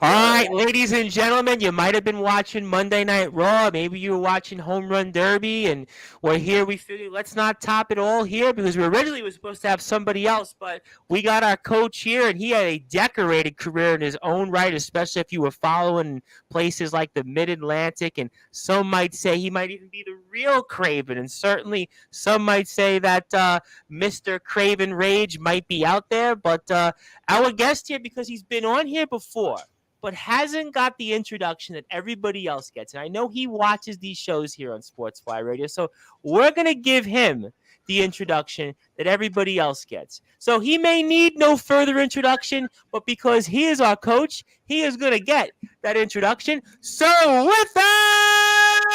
All right, ladies and gentlemen, you might have been watching Monday Night Raw. Maybe you were watching Home Run Derby, and we're here. We figured let's not top it all here because we originally were supposed to have somebody else, but we got our coach here, and he had a decorated career in his own right, especially if you were following places like the Mid-Atlantic, and some might say he might even be the real Kraven, and certainly some might say that Mr. Kraven Rage might be out there, but our guest here, because he's been on here before, but hasn't got the introduction that everybody else gets. And I know he watches these shows here on Sportswire Radio, so we're going to give him the introduction that everybody else gets. So he may need no further introduction, but because he is our coach, he is going to get that introduction. So with that,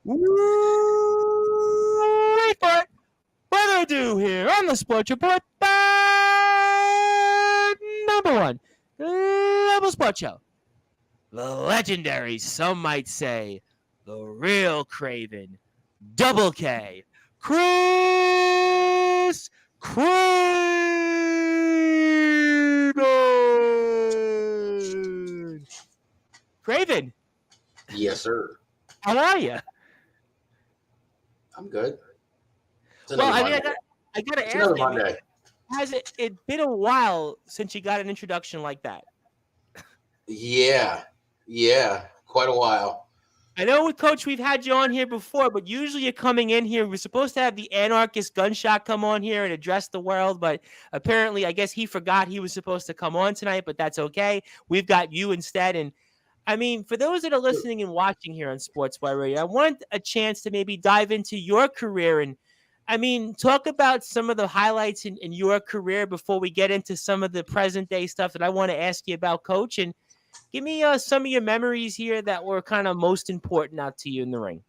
wait for it. Further ado here on the Sports Report, number one, Level Sports Show. The legendary, some might say, the real Kraven, Double K, Kris Kraven. Kraven. Yes, sir. How are you? I'm good. Well, I mean, I got to ask you, Monday. Has it been a while since you got an introduction like that? Yeah, quite a while. I know, Coach, we've had you on here before, but usually you're coming in here. We're supposed to have the anarchist Gunshot come on here and address the world, but apparently, I guess he forgot he was supposed to come on tonight, but that's okay. We've got you instead, and I mean, for those that are listening and watching here on Sportswire Radio, I want a chance to maybe dive into your career and, I mean, talk about some of the highlights in your career before we get into some of the present day stuff that I want to ask you about, Coach. And give me some of your memories here that were kind of most important out to you in the ring.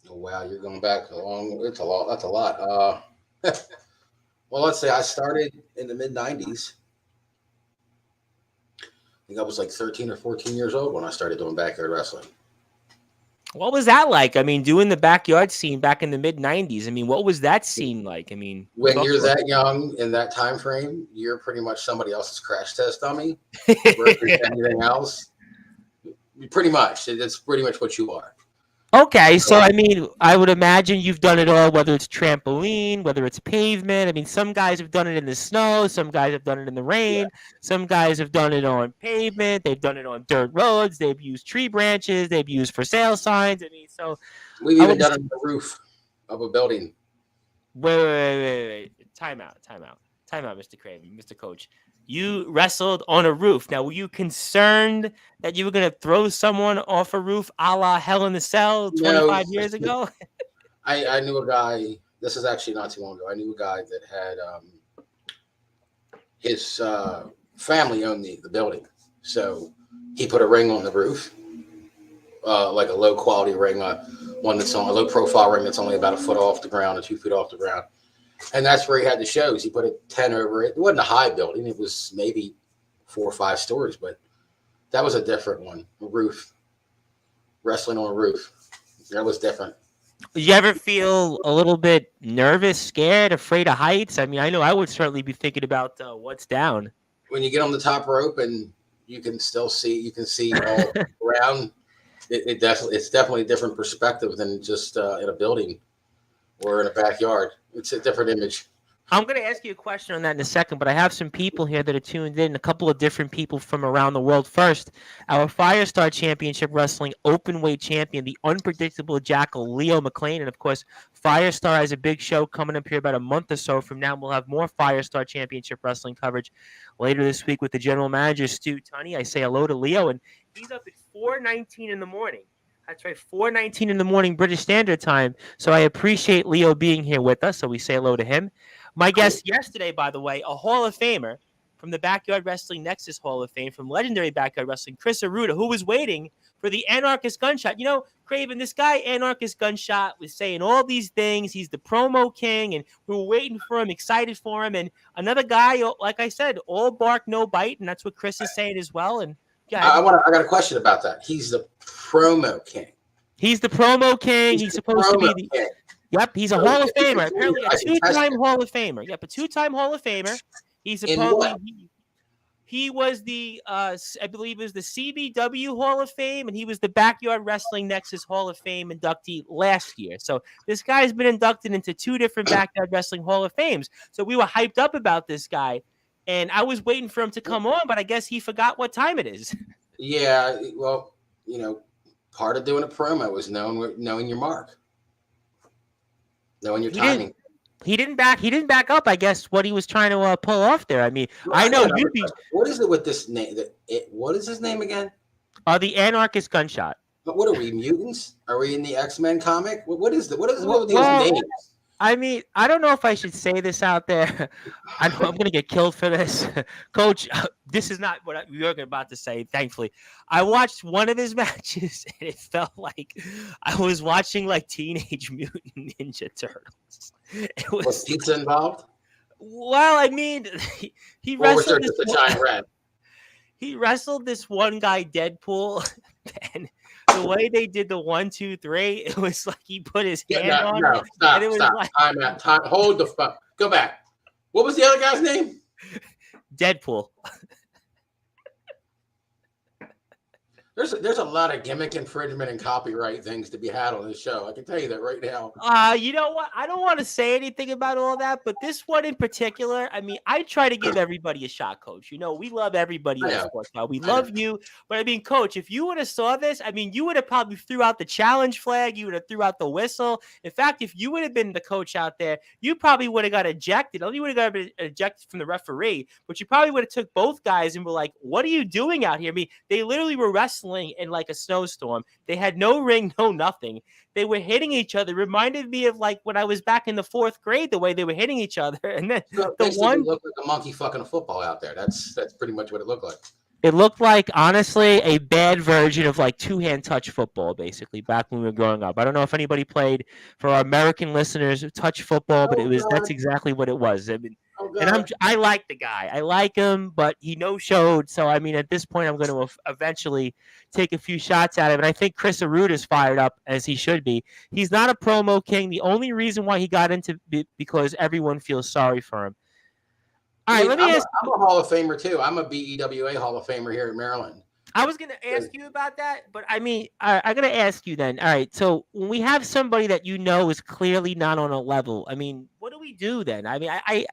Oh, wow, you're going back a long. It's a lot. That's a lot. Well, let's say I started in the mid-'90s. I think I was like 13 or 14 years old when I started doing backyard wrestling. What was that like? I mean, doing the backyard scene back in the mid-'90s. I mean, what was that scene like? I mean, when you're that young in that time frame, you're pretty much somebody else's crash test dummy. Anything else, pretty much. It's pretty much what you are. Okay, so I mean, I would imagine you've done it all, whether it's trampoline, whether it's pavement. I mean, some guys have done it in the snow, some guys have done it in the rain, some guys have done it on pavement, they've done it on dirt roads, they've used tree branches, they've used for sale signs. I mean, so we've even done it on the roof of a building. Wait. Time out, Mr. Kraven, Mr. Coach. You wrestled on a roof. Now, were you concerned that you were going to throw someone off a roof a la Hell in the Cell 25 years ago? I knew a guy. This is actually not too long ago. I knew a guy that had his family owned the building. So he put a ring on the roof, like a low quality ring, one that's on a low profile ring that's only about a foot off the ground or 2 feet off the ground. And that's where he had the shows. He put a tent over it. It wasn't a high building. It was maybe 4 or 5 stories, but that was a different one. A roof. Wrestling on a roof. That was different. You ever feel a little bit nervous, scared, afraid of heights? I mean, I know I would certainly be thinking about what's down. When you get on the top rope and you can still see, all around, it's definitely a different perspective than just in a building or in a backyard. It's a different image. I'm going to ask you a question on that in a second, but I have some people here that are tuned in, a couple of different people from around the world. First, our Firestar Championship Wrestling Openweight Champion, the unpredictable Jackal, Leo McLean. And, of course, Firestar has a big show coming up here about a month or so from now. We'll have more Firestar Championship Wrestling coverage later this week with the general manager, Stu Tunney. I say hello to Leo, and he's up at 4:19 in the morning. That's right, 4:19 in the morning, British Standard Time. So I appreciate Leo being here with us, so we say hello to him. My guest yesterday, by the way, a Hall of Famer from the Backyard Wrestling Nexus Hall of Fame, from legendary Backyard Wrestling, Kris, who was waiting for the Anarchist Gunshot. You know, Kraven, this guy, Anarchist Gunshot, was saying all these things. He's the promo king, and we were waiting for him, excited for him. And another guy, like I said, all bark, no bite, and that's what Kris is saying as well. And yeah, I got a question about that. He's the promo king. He's the promo king. He's supposed to be the king. Yep, he's a Hall of Famer. Apparently, a I can test two-time it. Hall of Famer. Yep, a two-time Hall of Famer. He's In supposedly what? he was the I believe it was the CBW Hall of Fame, and he was the Backyard Wrestling Nexus Hall of Fame inductee last year. So this guy's been inducted into 2 different Backyard Wrestling Hall of Fames. So we were hyped up about this guy, and I was waiting for him to come on, but I guess he forgot what time it is. Yeah, well, part of doing a promo is knowing your mark, knowing your timing. He didn't back up, I guess, what he was trying to pull off there. I mean, well, I know you'd be. What is it with this name? What is his name again? The Anarchist Gunshot. But what are we, mutants? Are we in the X-Men comic? What is with these names? I mean, I don't know if I should say this out there. I know I'm going to get killed for this. Coach, this is not what you're about to say, thankfully. I watched one of his matches, and it felt like I was watching like Teenage Mutant Ninja Turtles. Was pizza involved? Well, I mean, he wrestled this a giant rat? He wrestled this one guy, Deadpool, and the way they did the 1, 2, 3, it was like he put his hand on. No, stop, and it was stop. like, time. Hold the fuck. Go back. What was the other guy's name? Deadpool. There's a lot of gimmick infringement and copyright things to be had on this show. I can tell you that right now. You know what? I don't want to say anything about all that, but this one in particular, I mean, I try to give everybody a shot, Coach. You know, we love everybody in sports now. We love you, but I mean, Coach, if you would have saw this, I mean, you would have probably threw out the challenge flag. You would have threw out the whistle. In fact, if you would have been the coach out there, you probably would have got ejected. You would have got ejected from the referee, but you probably would have took both guys and were like, "What are you doing out here?" I mean, they literally were wrestling in like a snowstorm. They had no ring, no nothing. They were hitting each other. Reminded me of like when I was back in the 4th grade, the way they were hitting each other. And then the one looked like a monkey fucking a football out there. That's pretty much what it looked like. It looked like, honestly, a bad version of like 2-hand touch football, basically, back when we were growing up. I don't know if anybody played, for our American listeners, touch football, but that's exactly what it was. I mean, I like the guy. I like him, but he no-showed. So, I mean, at this point, I'm going to eventually take a few shots at him. And I think Kris is fired up, as he should be. He's not a promo king. The only reason why he got into it because everyone feels sorry for him. All right, let me ask. I'm a Hall of Famer, too. I'm a BEWA Hall of Famer here in Maryland. I was going to ask you about that, but I mean, I'm going to ask you then. All right, so when we have somebody that you know is clearly not on a level, I mean, what do we do then? I mean, I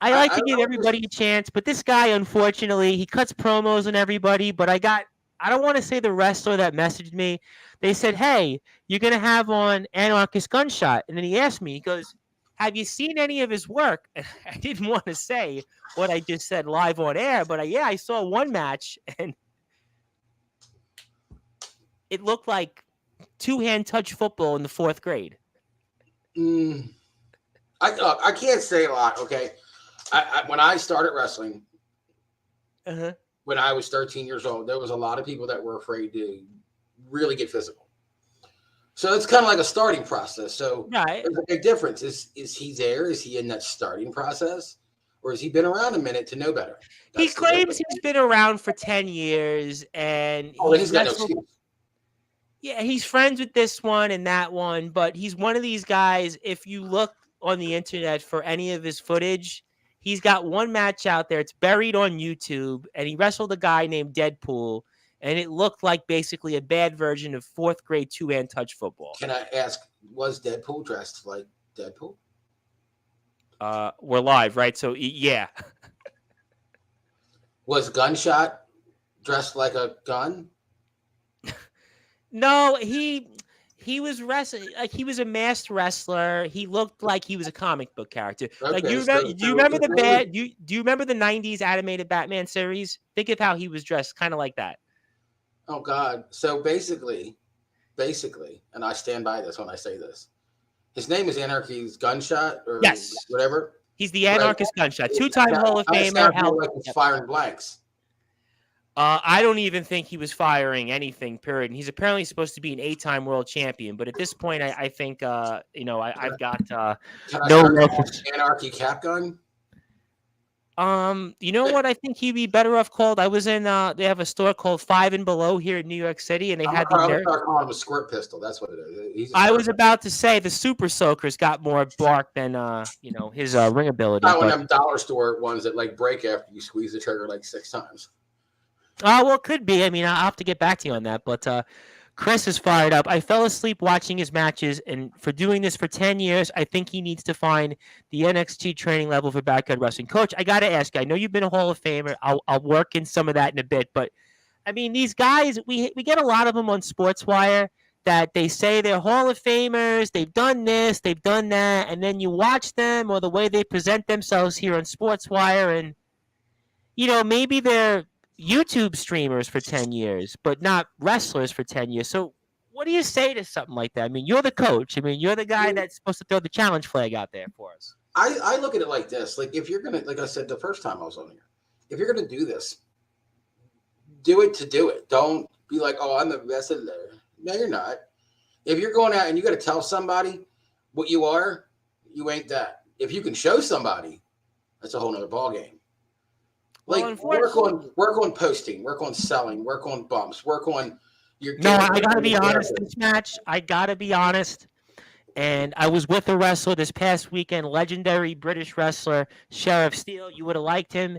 like to give everybody a chance, but this guy, unfortunately, he cuts promos on everybody, but I don't want to say the wrestler that messaged me. They said, "Hey, you're going to have on Anarchist Gunshot." And then he asked me, he goes, "Have you seen any of his work?" And I didn't want to say what I just said live on air, but I saw one match, and it looked like 2-hand touch football in the 4th grade. I can't say a lot, okay? When I started wrestling, when I was 13 years old, there was a lot of people that were afraid to really get physical. So it's kind of like a starting process. So there's a big difference. Is he there? Is he in that starting process? Or has he been around a minute to know better? He claims he's been around for 10 years. And he's got no excuse. Yeah, he's friends with this one and that one. But he's one of these guys, if you look on the internet for any of his footage, he's got one match out there. It's buried on YouTube. And he wrestled a guy named Deadpool. And it looked like basically a bad version of 4th grade 2-hand touch football. Can I ask, was Deadpool dressed like Deadpool? We're live, right? So, yeah. Was Gunshot dressed like a gun? No, he was wrestling. Like, he was a masked wrestler. He looked like he was a comic book character. Okay, like, do you remember the 90s animated Batman series? Think of how he was dressed, kind of like that. Oh God. So basically, and I stand by this when I say this, his name is Anarchy's Gunshot or whatever. He's the Anarchist Gunshot, 2-time Hall of Famer. Like he's firing blanks. I don't even think he was firing anything, period. And he's apparently supposed to be an 8-time world champion. But at this point, I think, I've got no Anarchy cap gun? You know what? I think he'd be better off called. I was in. They have a store called Five and Below here in New York City, and they had the I'm gonna nerve. start calling him a squirt pistol. That's what it is. He's a I squirt was pistol. about to say the Super Soaker's got more bark than his ring ability. Not one But of them dollar store ones that like break after you squeeze the trigger like 6 times. well, it could be. I mean, I'll have to get back to you on that. But Kris is fired up. I fell asleep watching his matches, and for doing this for 10 years, I think he needs to find the NXT training level for backyard wrestling. Coach, I got to ask you, I know you've been a Hall of Famer. I'll work in some of that in a bit. But, I mean, these guys, we get a lot of them on Sportswire that they say they're Hall of Famers, they've done this, they've done that, and then you watch them or the way they present themselves here on Sportswire, and, maybe they're YouTube streamers for 10 years, but not wrestlers for 10 years. So what do you say to something like that? I mean, you're the coach. I mean, you're the guy that's supposed to throw the challenge flag out there for us. I look at it like this. Like, if you're going to, like I said the first time I was on here, if you're going to do this, do it to do it. Don't be like, oh, I'm the best in there. No, you're not. If you're going out and you got to tell somebody what you are, you ain't that. If you can show somebody, that's a whole nother ballgame. Like, work on posting, work on selling, work on bumps, work on your. No, I gotta be honest. This match, I gotta be honest. And I was with a wrestler this past weekend, legendary British wrestler Sheriff Steele. You would have liked him.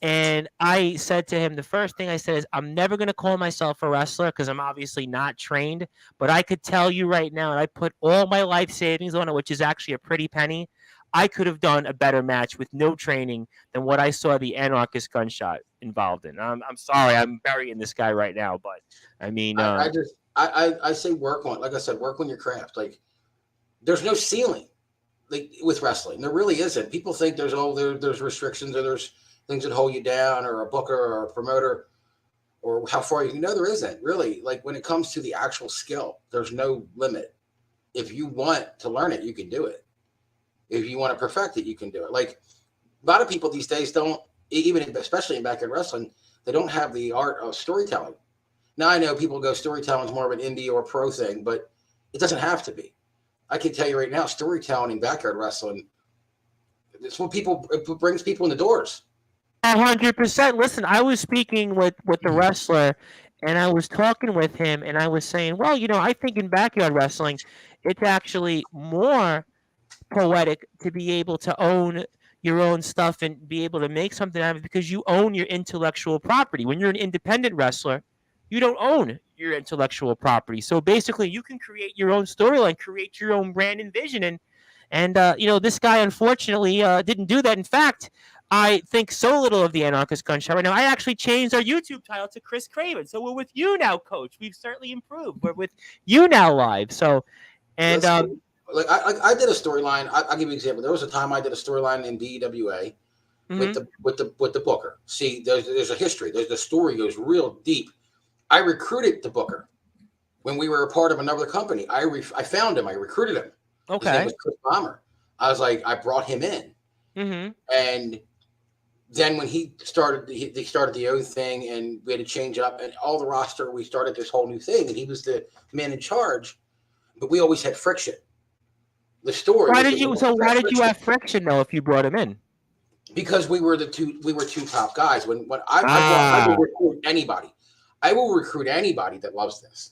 And I said to him, the first thing I said is, I'm never going to call myself a wrestler because I'm obviously not trained. But I could tell you right now, and I put all my life savings on it, which is actually a pretty penny. I could have done a better match with no training than what I saw the Anarchist Gunshot involved in. I'm sorry, I'm burying this guy right now, but I mean, I say work on, like I said, work on your craft. Like, there's no ceiling, like with wrestling. There really isn't. People think there's restrictions or there's things that hold you down, or a booker or a promoter, or how far you can. No, there isn't really. Like, when it comes to the actual skill, there's no limit. If you want to learn it, you can do it. If you want to perfect it, you can do it. Like, a lot of people these days don't, especially in backyard wrestling, they don't have the art of storytelling. Now, I know people go storytelling is more of an indie or pro thing, but it doesn't have to be. I can tell you right now, storytelling in backyard wrestling, it's what it brings people in the doors. 100%. Listen, I was speaking with the wrestler, and I was talking with him, and I was saying, well, I think in backyard wrestling, it's actually more poetic to be able to own your own stuff and be able to make something out of it because you own your intellectual property. When you're an independent wrestler, you don't own your intellectual property. So basically, you can create your own storyline, create your own brand and vision. And this guy, unfortunately, didn't do that. In fact, I think so little of the Anarchist Gunshot right now. I actually changed our YouTube title to Kris Kraven. So we're with you now, Coach. We've certainly improved. We're with you now live. So, and like I did a storyline. I'll give you an example. There was a time I did a storyline in BEWA with the booker. See, there's a history. The story goes real deep. I recruited the booker when we were a part of another company. I found him. I recruited him. Okay. His name was Kris Bomber. I was like, I brought him in, and then when he started, they started the own thing, and we had to change up, and all the roster. We started this whole new thing, and he was the man in charge. But we always had friction. The story. Why did you have friction though if you brought him in? Because we were two top guys. When I will recruit anybody. I will recruit anybody that loves this.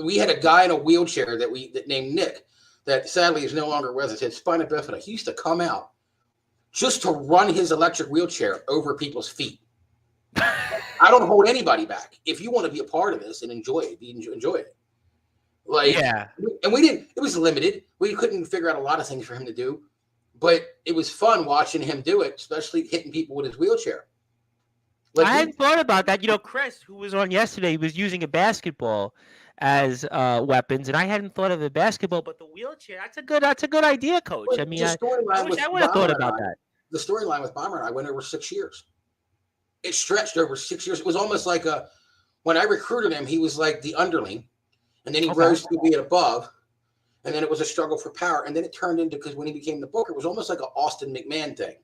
We had a guy in a wheelchair that named Nick that sadly is no longer with us. Had spina bifida. He used to come out just to run his electric wheelchair over people's feet. I don't hold anybody back. If you want to be a part of this and enjoy it, enjoy it. Like, yeah. And we didn't. It was limited. We couldn't figure out a lot of things for him to do, but it was fun watching him do it, especially hitting people with his wheelchair. Like, I hadn't thought about that. Kris, who was on yesterday, was using a basketball as weapons, and I hadn't thought of the basketball, but the wheelchair. That's a good idea, Coach. I mean, I would have thought about that. The storyline with Bomber and I went over 6 years. It stretched over 6 years. It was almost like when I recruited him, he was like the underling, and then he rose to be above, and then it was a struggle for power, and then it turned into, because when he became the booker, it was almost like an Austin McMahon thing.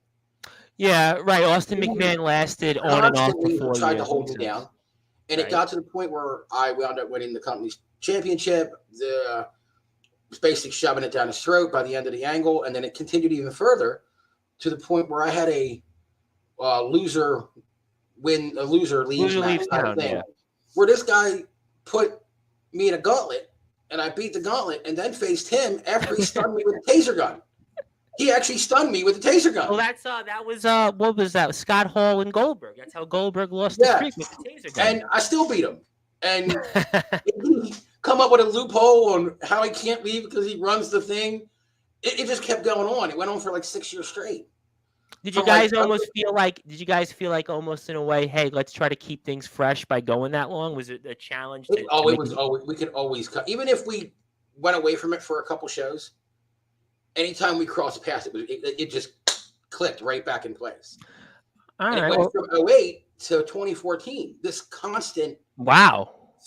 Yeah, right. Austin McMahon lasted on and off for 4 years. Tried to hold me down, and it got to the point where I wound up winning the company's championship. Was basically shoving it down his throat by the end of the angle, and then it continued even further to the point where I had a loser leaves match leaves kind of town, thing, yeah. where this guy put me in a gauntlet, and I beat the gauntlet, and then faced him after he stunned me with a taser gun. He actually stunned me with a taser gun. Well, that was what was that? Scott Hall and Goldberg. That's how Goldberg lost the Yeah, streak with the taser gun. and I still beat him. And he come up with a loophole on how he can't leave because he runs the thing. It just kept going on. It went on for like 6 years straight. Did you guys almost feel like? Did you guys feel like almost in a way? Hey, let's try to keep things fresh by going that long. Was it a challenge? It was always, we could always cut, even if we went away from it for a couple shows. Anytime we crossed past it just clicked right back in place. All and right. It went from 2008 to 2014. This constant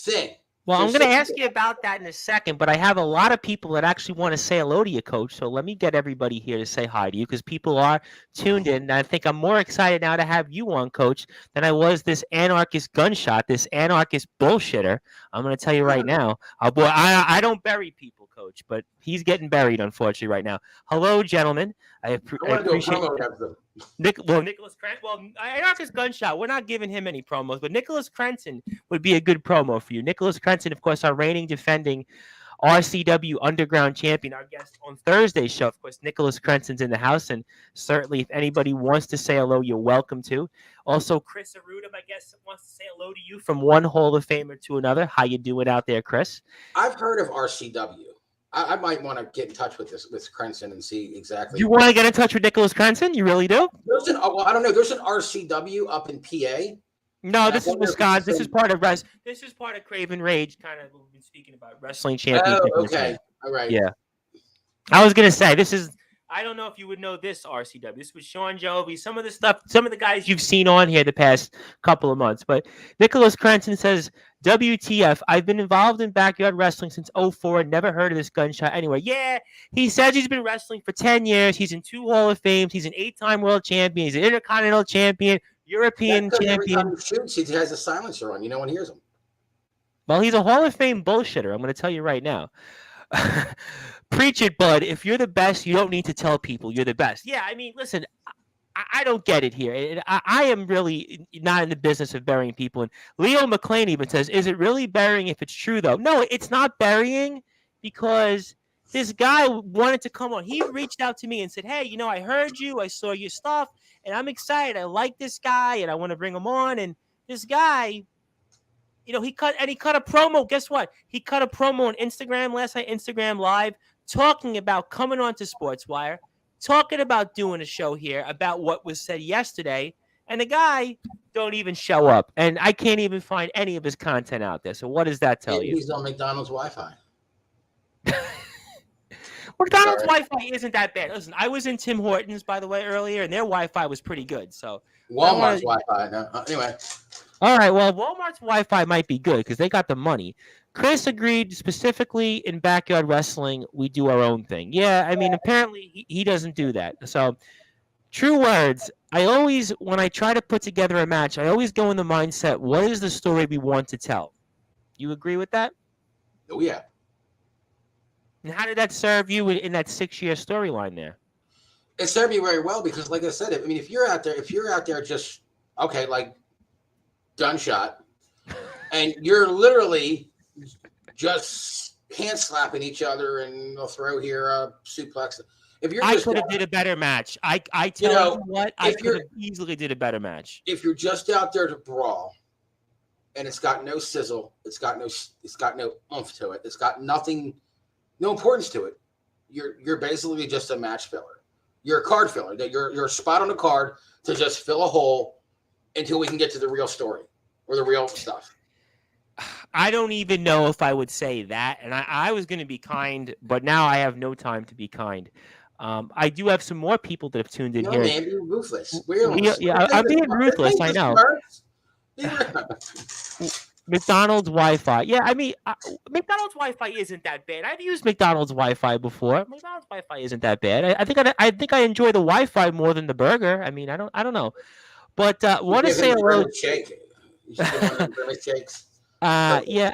thing. Well, I'm going to ask you about that in a second, but I have a lot of people that actually want to say hello to you, Coach. So let me get everybody here to say hi to you because people are tuned in. And I think I'm more excited now to have you on, Coach, than I was this anarchist gunshot, this anarchist bullshitter. I'm going to tell you right now. I don't bury people, Coach, but he's getting buried, unfortunately, right now. Hello, gentlemen. I appreciate it. Nicholas Crenson. Well, anarchist gunshot. We're not giving him any promos, but Nicholas Crenson would be a good promo for you. Nicholas Crenson, of course, our reigning, defending RCW Underground champion. Our guest on Thursday's show, of course, Nicholas Crenson's in the house, and certainly, if anybody wants to say hello, you're welcome to. Also, Kris Arudam, I guess, wants to say hello to you from one Hall of Famer to another. How you doing out there, Kris? I've heard of RCW. I might want to get in touch with Crenson and see exactly. You want to get in touch with Nicholas Crenson? You really do? I don't know. There's an RCW up in PA. No, this is Wisconsin. This is part of Kraven Rage. Kind of, we've been speaking about wrestling championship. Oh, okay. All right. Yeah. I was gonna say this is. I don't know if you would know this RCW. This was Sean Jovi. Some of the guys you've seen on here the past couple of months. But Nicholas Crenson says, WTF, I've been involved in backyard wrestling since 2004 and never heard of this gunshot anyway. Yeah, he says he's been wrestling for 10 years. He's in 2 Hall of Fames. He's an 8-time world champion. He's an Intercontinental champion, European champion. Every time he shoots, he has a silencer on. No one hears him. Well, he's a Hall of Fame bullshitter. I'm going to tell you right now. Preach it, bud. If you're the best, you don't need to tell people you're the best. Yeah, I mean, listen, I don't get it here. I am really not in the business of burying people. And Leo McLean even says, is it really burying if it's true, though? No, it's not burying because this guy wanted to come on. He reached out to me and said, hey, I heard you. I saw your stuff, and I'm excited. I like this guy, and I want to bring him on. And this guy... he cut a promo. Guess what? He cut a promo on Instagram last night, Instagram Live, talking about coming on to Sportswire, talking about doing a show here about what was said yesterday, and the guy don't even show up. And I can't even find any of his content out there. So what does that tell you? He's on McDonald's Wi-Fi. McDonald's Wi-Fi isn't that bad. Listen, I was in Tim Hortons, by the way, earlier, and their Wi-Fi was pretty good. So Walmart's Wi-Fi. No. Anyway. All right, well, Walmart's Wi-Fi might be good because they got the money. Kris agreed specifically in backyard wrestling, we do our own thing. Yeah, I mean, apparently he doesn't do that. So, true words, when I try to put together a match, I always go in the mindset, what is the story we want to tell? You agree with that? Oh, yeah. And how did that serve you in that 6-year storyline there? It served me very well because, like I said, I mean, if you're out there just, okay, like, gunshot, and you're literally just hand slapping each other, and they'll throw here a suplex. If you're, I could have did a better match. I tell you what, I could have easily did a better match. If you're just out there to brawl, and it's got no sizzle, it's got no oomph to it, it's got nothing, no importance to it. You're basically just a match filler. You're a card filler. You're a spot on the card to just fill a hole until we can get to the real story or the real stuff. I don't even know if I would say that. And I was going to be kind, but now I have no time to be kind. I do have some more people that have tuned in here. Man, you're ruthless. I'm being ruthless. I know. McDonald's Wi-Fi. Yeah, I mean, McDonald's Wi-Fi isn't that bad. I've used McDonald's Wi-Fi before. McDonald's Wi-Fi isn't that bad. I think I enjoy the Wi-Fi more than the burger. I mean, I don't know. But want to say hello. Yeah,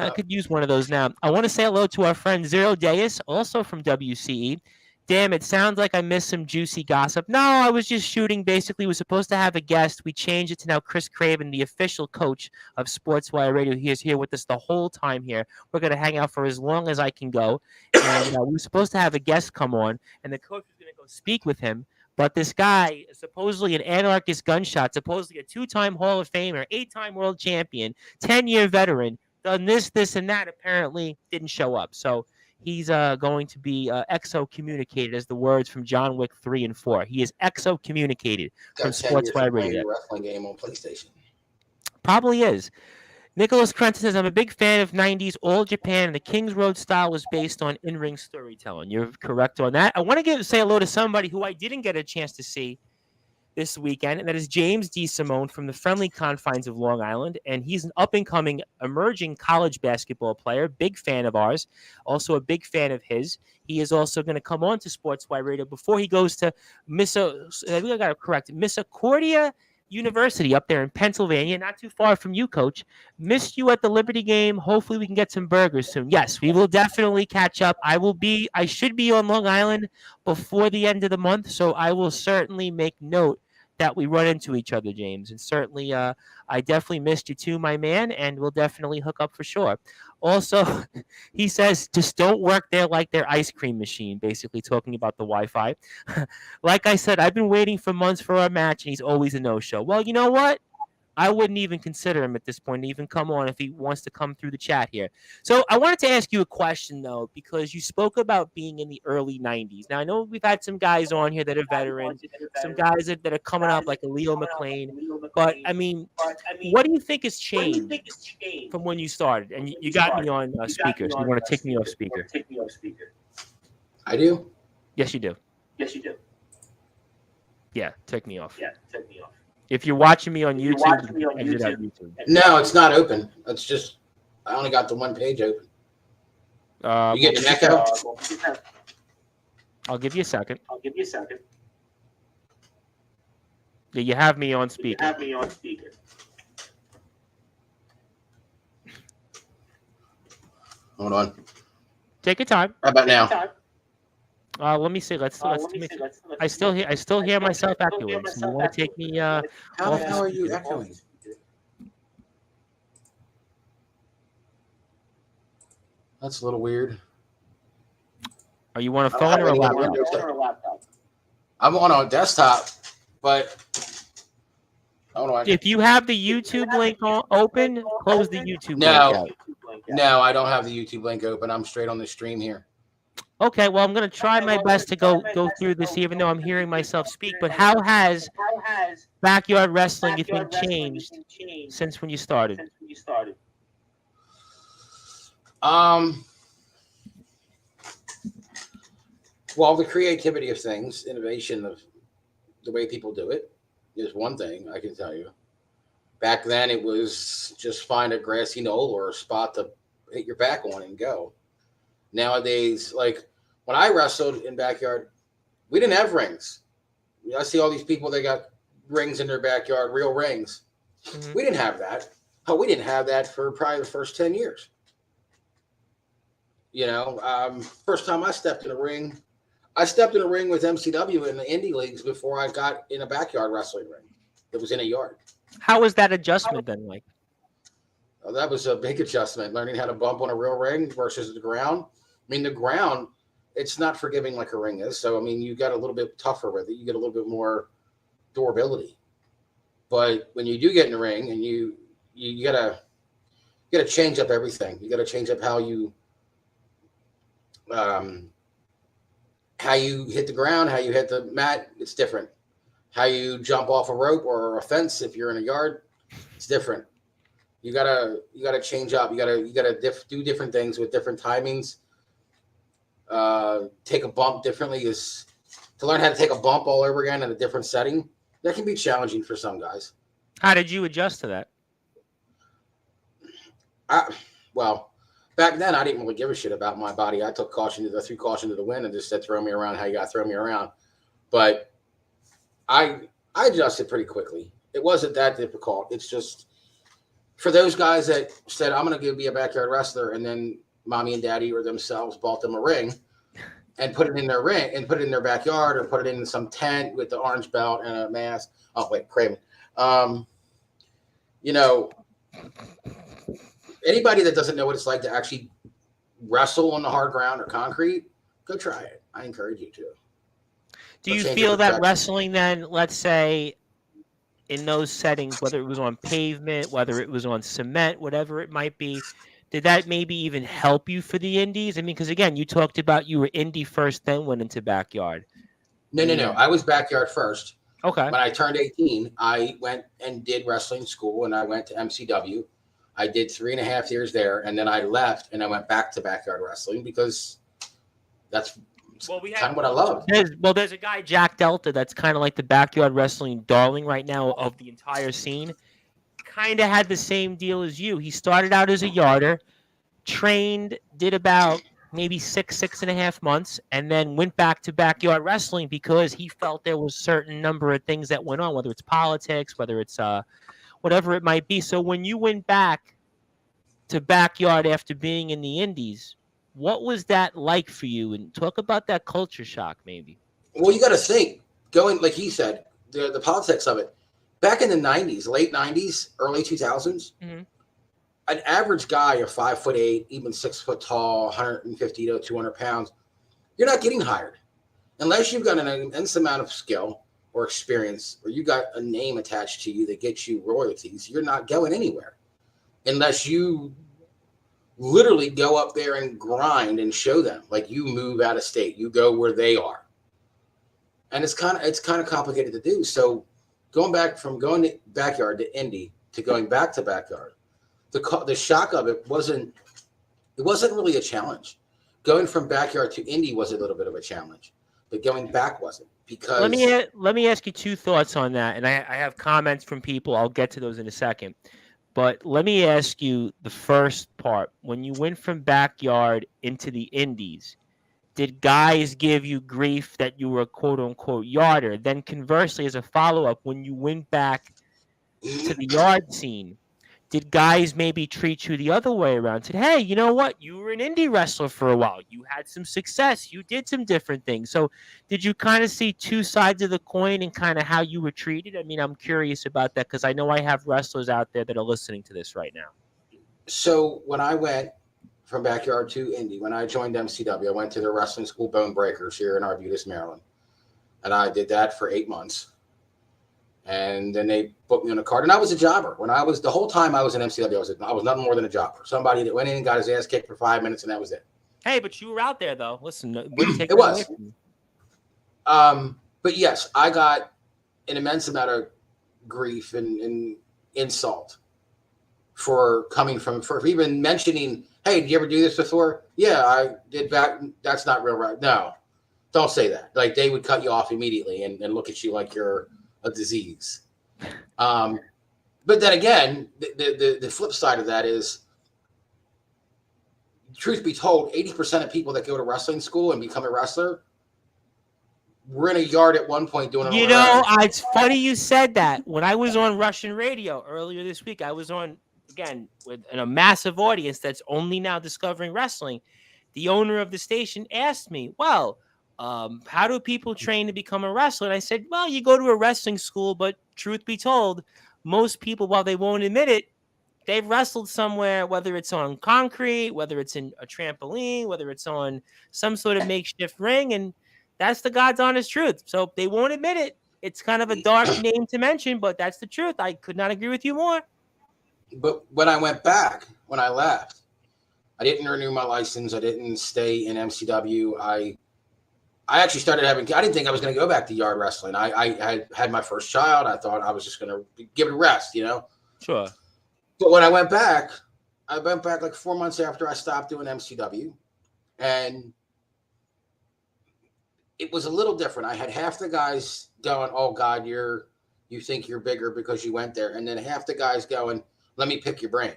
I could use one of those now. I want to say hello to our friend Zero Deus, also from WCE. Damn, it sounds like I missed some juicy gossip. No, I was just shooting. Basically, we were supposed to have a guest. We changed it to now Kris Kraven, the official coach of Sportswire Radio. He is here with us the whole time here. We're going to hang out for as long as I can go. And we were supposed to have a guest come on, and the coach was going to go speak with him. But this guy, supposedly an anarchist gunshot, supposedly a 2-time Hall of Famer, 8-time world champion, 10-year veteran, done this, this, and that, apparently didn't show up. So he's going to be excommunicated, as the words from John Wick 3 and 4. He is excommunicated from Sportswire Radio. Wrestling game on PlayStation. Probably is. Nicholas Crenton says, I'm a big fan of 90s All Japan, and the Kings Road style was based on in-ring storytelling. You're correct on that. I want to say hello to somebody who I didn't get a chance to see this weekend, and that is James D. Simone from the friendly confines of Long Island, and he's an up-and-coming, emerging college basketball player, big fan of ours, also a big fan of his. He is also going to come on to Sportswire Radio before he goes to Misericordia University up there in Pennsylvania, not too far from you, Coach. Missed you at the Liberty game. Hopefully we can get some burgers soon. Yes, we will definitely catch up. I should be on Long Island before the end of the month, so I will certainly make note that we run into each other, James. And certainly I definitely missed you too, my man, and we'll definitely hook up for sure. Also, he says, just don't work there like their ice cream machine, basically talking about the Wi-Fi. Like I said, I've been waiting for months for our match, and he's always a no-show. Well, you know what? I wouldn't even consider him at this point to even come on if he wants to come through the chat here. So I wanted to ask you a question, though, because you spoke about being in the early 90s. Now, I know we've had some guys on here that are veterans, some guys that are coming up like a Leo McLean. But, I mean, what do you think has changed from when you started? And you got me on speaker, so you want to take me off speaker. I do? Yes, you do. Yeah, take me off. If you're watching me on YouTube, exit out YouTube. No, it's not open. It's just, I only got the one page open. You get an echo? I'll give you a second. Yeah, you have me on speaker. Hold on. Take your time. How about now? Let me see. Let's I still hear myself echoing. So you want to take me? How the hell are you echoing? That's a little weird. Are you on a phone or a laptop? I'm on a desktop, but hold on. If you have the YouTube link open, close the YouTube link out. No, I don't have the YouTube link open. I'm straight on the stream here. Okay, well, I'm going to try my best to go through this, even though I'm hearing myself speak. But how has backyard wrestling, you think, changed since when you started? Well, the creativity of things, innovation of the way people do it is one thing I can tell you. Back then, it was just find a grassy knoll or a spot to hit your back on and go. Nowadays, like when I wrestled in backyard, we didn't have rings. I see all these people, they got rings in their backyard, real rings. Mm-hmm. We didn't have that. Oh, we didn't have that for probably the first 10 years. You know, first time I stepped in a ring with MCW in the indie leagues before I got in a backyard wrestling ring that was in a yard. How was that adjustment then like? Oh, that was a big adjustment, learning how to bump on a real ring versus the ground. I mean, the ground, it's not forgiving like a ring is. So, I mean, you got a little bit tougher with it. You get a little bit more durability. But when you do get in the ring and you gotta change up everything. You got to change up how you hit the ground, how you hit the mat. It's different. How you jump off a rope or a fence if you're in a yard, it's different. You gotta change up. You gotta do different things with different timings. Take a bump differently is to learn how to take a bump all over again in a different setting. That can be challenging for some guys. How did you adjust to that? Well, back then I didn't really give a shit about my body. I threw caution to the wind and just said, throw me around how you got to throw me around. But I adjusted pretty quickly. It wasn't that difficult. It's just for those guys that said, I'm going to be a backyard wrestler, and then mommy and daddy or themselves bought them a ring, and put it in their ring and put it in their backyard or put it in some tent with the orange belt and a mask. Oh wait, Kraven. You know, anybody that doesn't know what it's like to actually wrestle on the hard ground or concrete, go try it. I encourage you to. Do you feel that wrestling then, let's say, in those settings, whether it was on pavement, whether it was on cement, whatever it might be, did that maybe even help you for the indies? I mean, because again, you talked about you were indie first, then went into backyard. No. I was backyard first. Okay. When I turned 18, I went and did wrestling school, and I went to MCW. I did 3.5 years there, and then I left, and I went back to backyard wrestling because that's kind of what I love. There's a guy, Jack Delta, that's kind of like the backyard wrestling darling right now of the entire scene. Kind of had the same deal as you. He started out as a yarder, trained, did about maybe 6.5 months, and then went back to backyard wrestling because he felt there was a certain number of things that went on, whether it's politics, whether it's whatever it might be. So when you went back to backyard after being in the indies, what was that like for you? And talk about that culture shock, maybe. Well, you got to think, going, like he said, the politics of it. Back in the 90s, late 90s, early 2000s, an average guy of 5'8", even 6 foot tall, 150 to 200 pounds, you're not getting hired. Unless you've got an immense amount of skill or experience, or you got a name attached to you that gets you royalties, you're not going anywhere. Unless you literally go up there and grind and show them, like you move out of state, you go where they are. And it's kind of complicated to do. So going back from going to backyard to indie to going back to backyard, the shock of it wasn't really a challenge. Going from backyard to indie was a little bit of a challenge, but going back wasn't. Because let me ask you two thoughts on that, and I have comments from people. I'll get to those in a second. But let me ask you the first part. When you went from backyard into the indies, did guys give you grief that you were a quote-unquote yarder? Then conversely, as a follow-up, when you went back to the yard scene, did guys maybe treat you the other way around? Said, hey, you know what? You were an indie wrestler for a while. You had some success. You did some different things. So did you kind of see two sides of the coin and kind of how you were treated? I mean, I'm curious about that because I know I have wrestlers out there that are listening to this right now. So when I went from backyard to indie, when I joined MCW, I went to the wrestling school Bone Breakers here in Arbutus, Maryland. And I did that for 8 months. And then they put me on a card, and I was a jobber. The whole time I was in MCW, I was nothing more than a jobber. Somebody that went in and got his ass kicked for 5 minutes, and that was it. Hey, but you were out there though. Listen, it was. But yes, I got an immense amount of grief and insult for even mentioning, hey, did you ever do this before? Yeah, I did back. That's not real, right? No, don't say that. Like they would cut you off immediately and look at you like you're a disease. But then again, the flip side of that is, truth be told, 80% of people that go to wrestling school and become a wrestler were in a yard at one point doing it. You know, it's funny you said that. When I was on Russian radio earlier this week, I was on, again, with a massive audience that's only now discovering wrestling. The owner of the station asked me, well, how do people train to become a wrestler? And I said, well, you go to a wrestling school, but truth be told, most people, while they won't admit it, they've wrestled somewhere, whether it's on concrete, whether it's in a trampoline, whether it's on some sort of makeshift ring, and that's the God's honest truth. So they won't admit it. It's kind of a dark name to mention, but that's the truth. I could not agree with you more. But when I went back, when I left, I didn't renew my license. I didn't stay in MCW. I actually started I didn't think I was going to go back to yard wrestling. I had my first child. I thought I was just going to give it a rest, you know? Sure. But when I went back like 4 months after I stopped doing MCW. And it was a little different. I had half the guys going, oh God, you think you're bigger because you went there. And then half the guys going, let me pick your brain.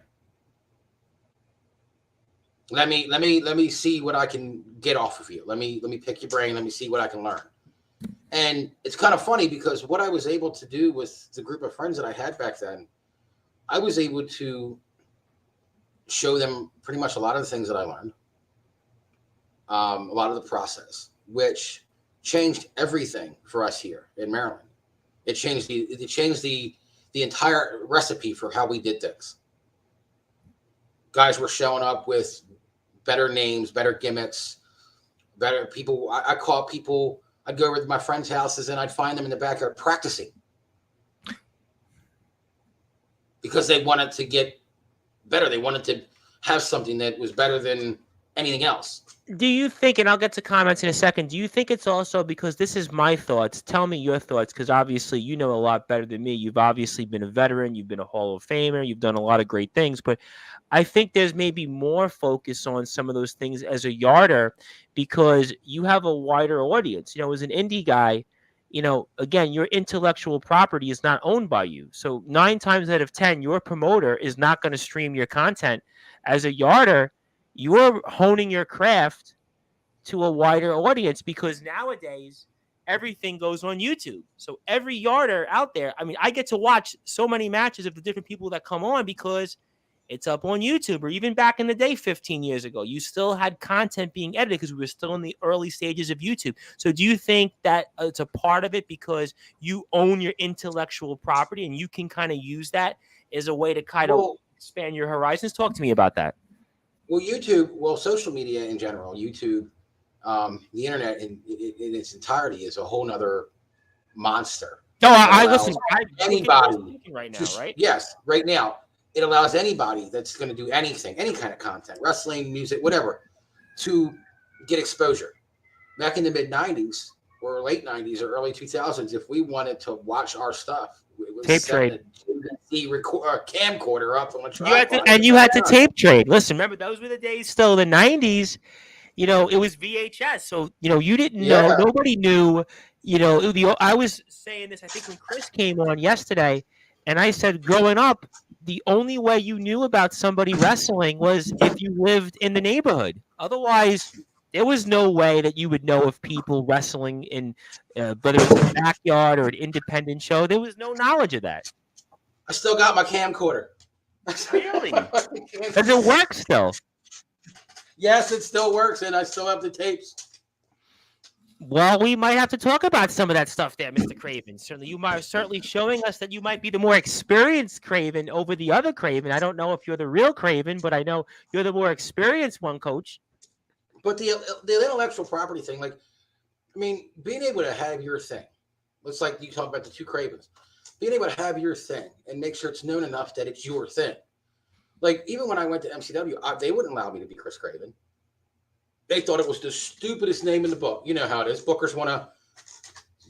Let me see what I can get off of you. Let me pick your brain. Let me see what I can learn. And it's kind of funny because what I was able to do with the group of friends that I had back then, I was able to show them pretty much a lot of the things that I learned. a lot of the process, which changed everything for us here in Maryland. It changed the entire recipe for how we did things. Guys were showing up with better names, better gimmicks, better people. I call people. I'd go over to my friends' houses and I'd find them in the backyard practicing because they wanted to get better. They wanted to have something that was better than anything else. Do you think, and I'll get to comments in a second, do you think it's also because this is my thoughts? Tell me your thoughts, because obviously you know a lot better than me. You've obviously been a veteran. You've been a Hall of Famer. You've done a lot of great things. But I think there's maybe more focus on some of those things as a yarder because you have a wider audience. You know, as an indie guy, you know, again, your intellectual property is not owned by you. So 9 times out of 10, your promoter is not going to stream your content. As a yarder, you're honing your craft to a wider audience because nowadays everything goes on YouTube. So every yarder out there, I mean, I get to watch so many matches of the different people that come on because it's up on YouTube. Or even back in the day, 15 years ago, you still had content being edited because we were still in the early stages of YouTube. So do you think that it's a part of it because you own your intellectual property and you can kind of use that as a way to kind of expand your horizons? Talk to me about that. Well, YouTube, social media in general, YouTube, the internet in its entirety is a whole nother monster. No, I listen. Anybody right now, right? Yes, right now. It allows anybody that's going to do anything, any kind of content, wrestling, music, whatever, to get exposure. Back in the mid 90s or late 90s or early 2000s, if we wanted to watch our stuff, it was tape trade. Camcorder up on a tripod. You had to tape trade. Listen, remember those were the days still the 90s. You know, it was VHS. So, you know, you didn't know. Nobody knew. You know, I was saying this, I think, when Kris came on yesterday, and I said, growing up, the only way you knew about somebody wrestling was if you lived in the neighborhood. Otherwise, there was no way that you would know of people wrestling in, whether it was a backyard or an independent show. There was no knowledge of that. I still got my camcorder. Really? Does it work still? Yes, it still works, and I still have the tapes. Well, we might have to talk about some of that stuff there, Mr. Kraven. Certainly, you are certainly showing us that you might be the more experienced Kraven over the other Kraven. I don't know if you're the real Kraven, but I know you're the more experienced one, Coach. But the intellectual property thing, like, I mean, being able to have your thing. It's like you talk about the two Kravens. Being able to have your thing and make sure it's known enough that it's your thing. Like, even when I went to MCW, they wouldn't allow me to be Kris Kraven. They thought it was the stupidest name in the book. You know how it is. Bookers want to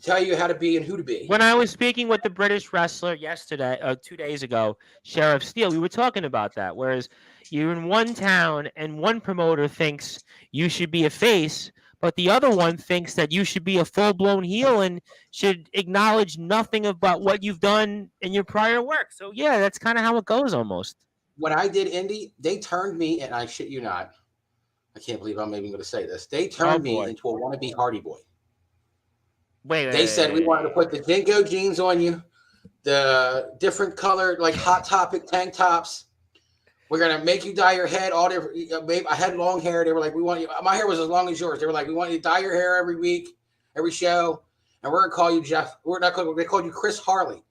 tell you how to be and who to be. When I was speaking with the British wrestler yesterday, 2 days ago, Sheriff Steele, we were talking about that. Whereas you're in one town and one promoter thinks you should be a face, but the other one thinks that you should be a full-blown heel and should acknowledge nothing about what you've done in your prior work. So, yeah, that's kind of how it goes almost. When I did indie, they turned me, and I shit you not, I can't believe I'm even going to say this. They turned me into a wannabe Hardy Boy. They said we wanted to put the Dingo jeans on you, the different colored, like Hot Topic tank tops. We're going to make you dye your head all different. I had long hair. They were like, we want you. My hair was as long as yours. They were like, we want you to dye your hair every week, every show. And we're going to call you Jeff. They called you Chris Harley.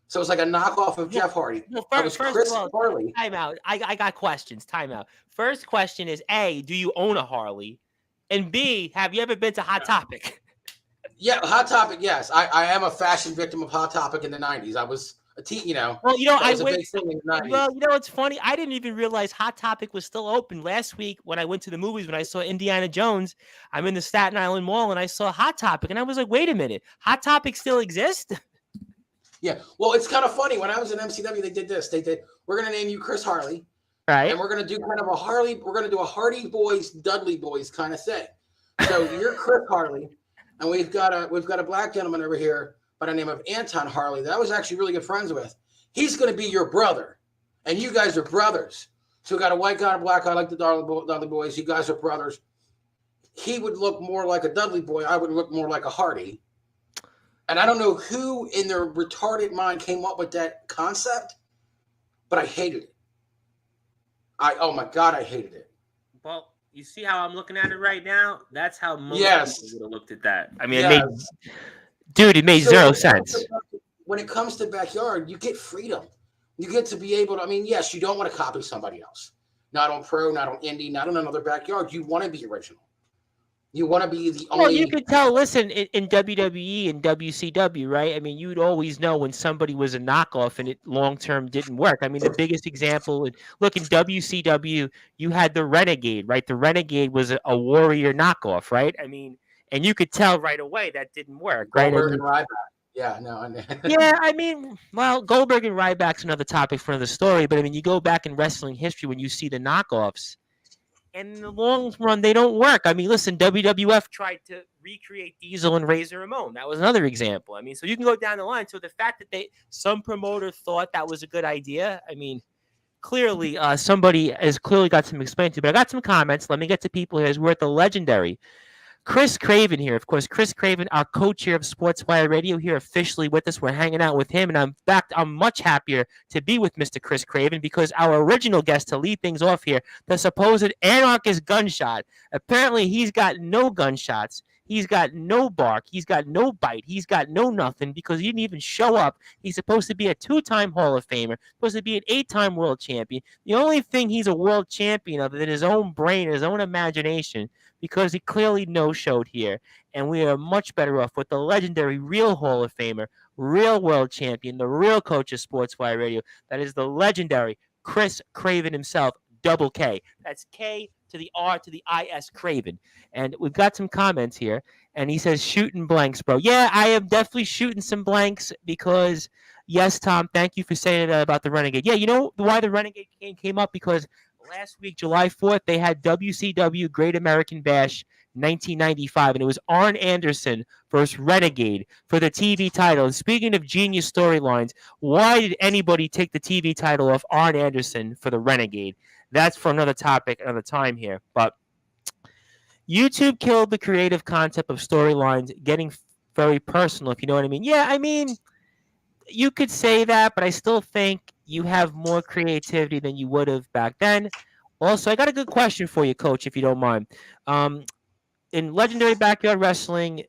So it's like a knockoff of Jeff Hardy. Well, first of all, Harley. Time out. I got questions. Time out. First question is, A, do you own a Harley? And B, have you ever been to Hot Topic? Yeah, Hot Topic, yes. I am a fashion victim of Hot Topic in the 90s. I was a teen, you know. Well, you know, I went. Well, you know, it's funny. I didn't even realize Hot Topic was still open. Last week when I went to the movies, when I saw Indiana Jones, I'm in the Staten Island Mall and I saw Hot Topic. And I was like, wait a minute. Hot Topic still exists? Yeah, well, it's kind of funny. When I was in MCW, they did this. They did, we're going to name you Chris Harley. Right. And we're going to do kind of a Harley, we're going to do a Hardy Boys, Dudley Boys kind of thing. So you're Chris Harley, and we've got a black gentleman over here by the name of Anton Harley that I was actually really good friends with. He's going to be your brother, and you guys are brothers. So we got a white guy and a black guy like the Dudley Boys. You guys are brothers. He would look more like a Dudley Boy. I would look more like a Hardy. And I don't know who in their retarded mind came up with that concept, but I hated it. Oh my God, I hated it. Well, You see how I'm looking at it right now? That's how most Yes. people would have looked at that. I mean, Yes. it made So zero sense. when it comes to backyard, you get freedom. You get to be able to, I mean, yes, you don't want to copy somebody else. Not on pro, not on indie, not on another backyard. You want to be original. You want to be the Well, you only. could tell, listen, in WWE and WCW, right? I mean, you'd always know when somebody was a knockoff and it long term didn't work. I mean, the biggest example, look, in WCW, you had the Renegade, right? The Renegade was a Warrior knockoff, right? I mean, and you could tell right away that didn't work, right? I Goldberg mean, and Ryback. Yeah, no. yeah, I mean, well, Goldberg and Ryback's another topic for another story, but I mean, you go back in wrestling history when you see the knockoffs. And in the long run, they don't work. I mean, listen, WWF tried to recreate Diesel and Razor Ramon. That was another example. I mean, so you can go down the line. So the fact that some promoter thought that was a good idea, I mean, clearly somebody has clearly got some explaining to. But I got some comments. Let me get to people here. As we're at the legendary Kris Kraven here. Of course, Kris Kraven, our co-chair of Sportzwire Radio, here officially with us. We're hanging out with him, and I'm much happier to be with Mr. Kris Kraven because our original guest to lead things off here, the supposed anarchist gunshot. Apparently, he's got no gunshots. He's got no bark. He's got no bite. He's got no nothing because he didn't even show up. He's supposed to be a 2-time Hall of Famer, supposed to be an 8-time world champion. The only thing he's a world champion of is in his own brain, his own imagination, because he clearly no-showed here. And we are much better off with the legendary real Hall of Famer, real world champion, the real coach of Sportswire Radio. That is the legendary Kris Kraven himself, double K. That's K to the R to the I-S, Kraven. And we've got some comments here. And he says, shooting blanks, bro. Yeah, I am definitely shooting some blanks because, yes, Tom, thank you for saying that about the Renegade. Yeah, you know why the Renegade came up? Because last week, July 4th, they had WCW Great American Bash 1995, and it was Arn Anderson versus Renegade for the TV title. And speaking of genius storylines, why did anybody take the TV title off Arn Anderson for the Renegade? That's for another topic, another time here. But YouTube killed the creative concept of storylines getting very personal, if you know what I mean. Yeah, I mean, you could say that, but I still think you have more creativity than you would have back then. Also, I got a good question for you, Coach, if you don't mind. In Legendary Backyard Wrestling,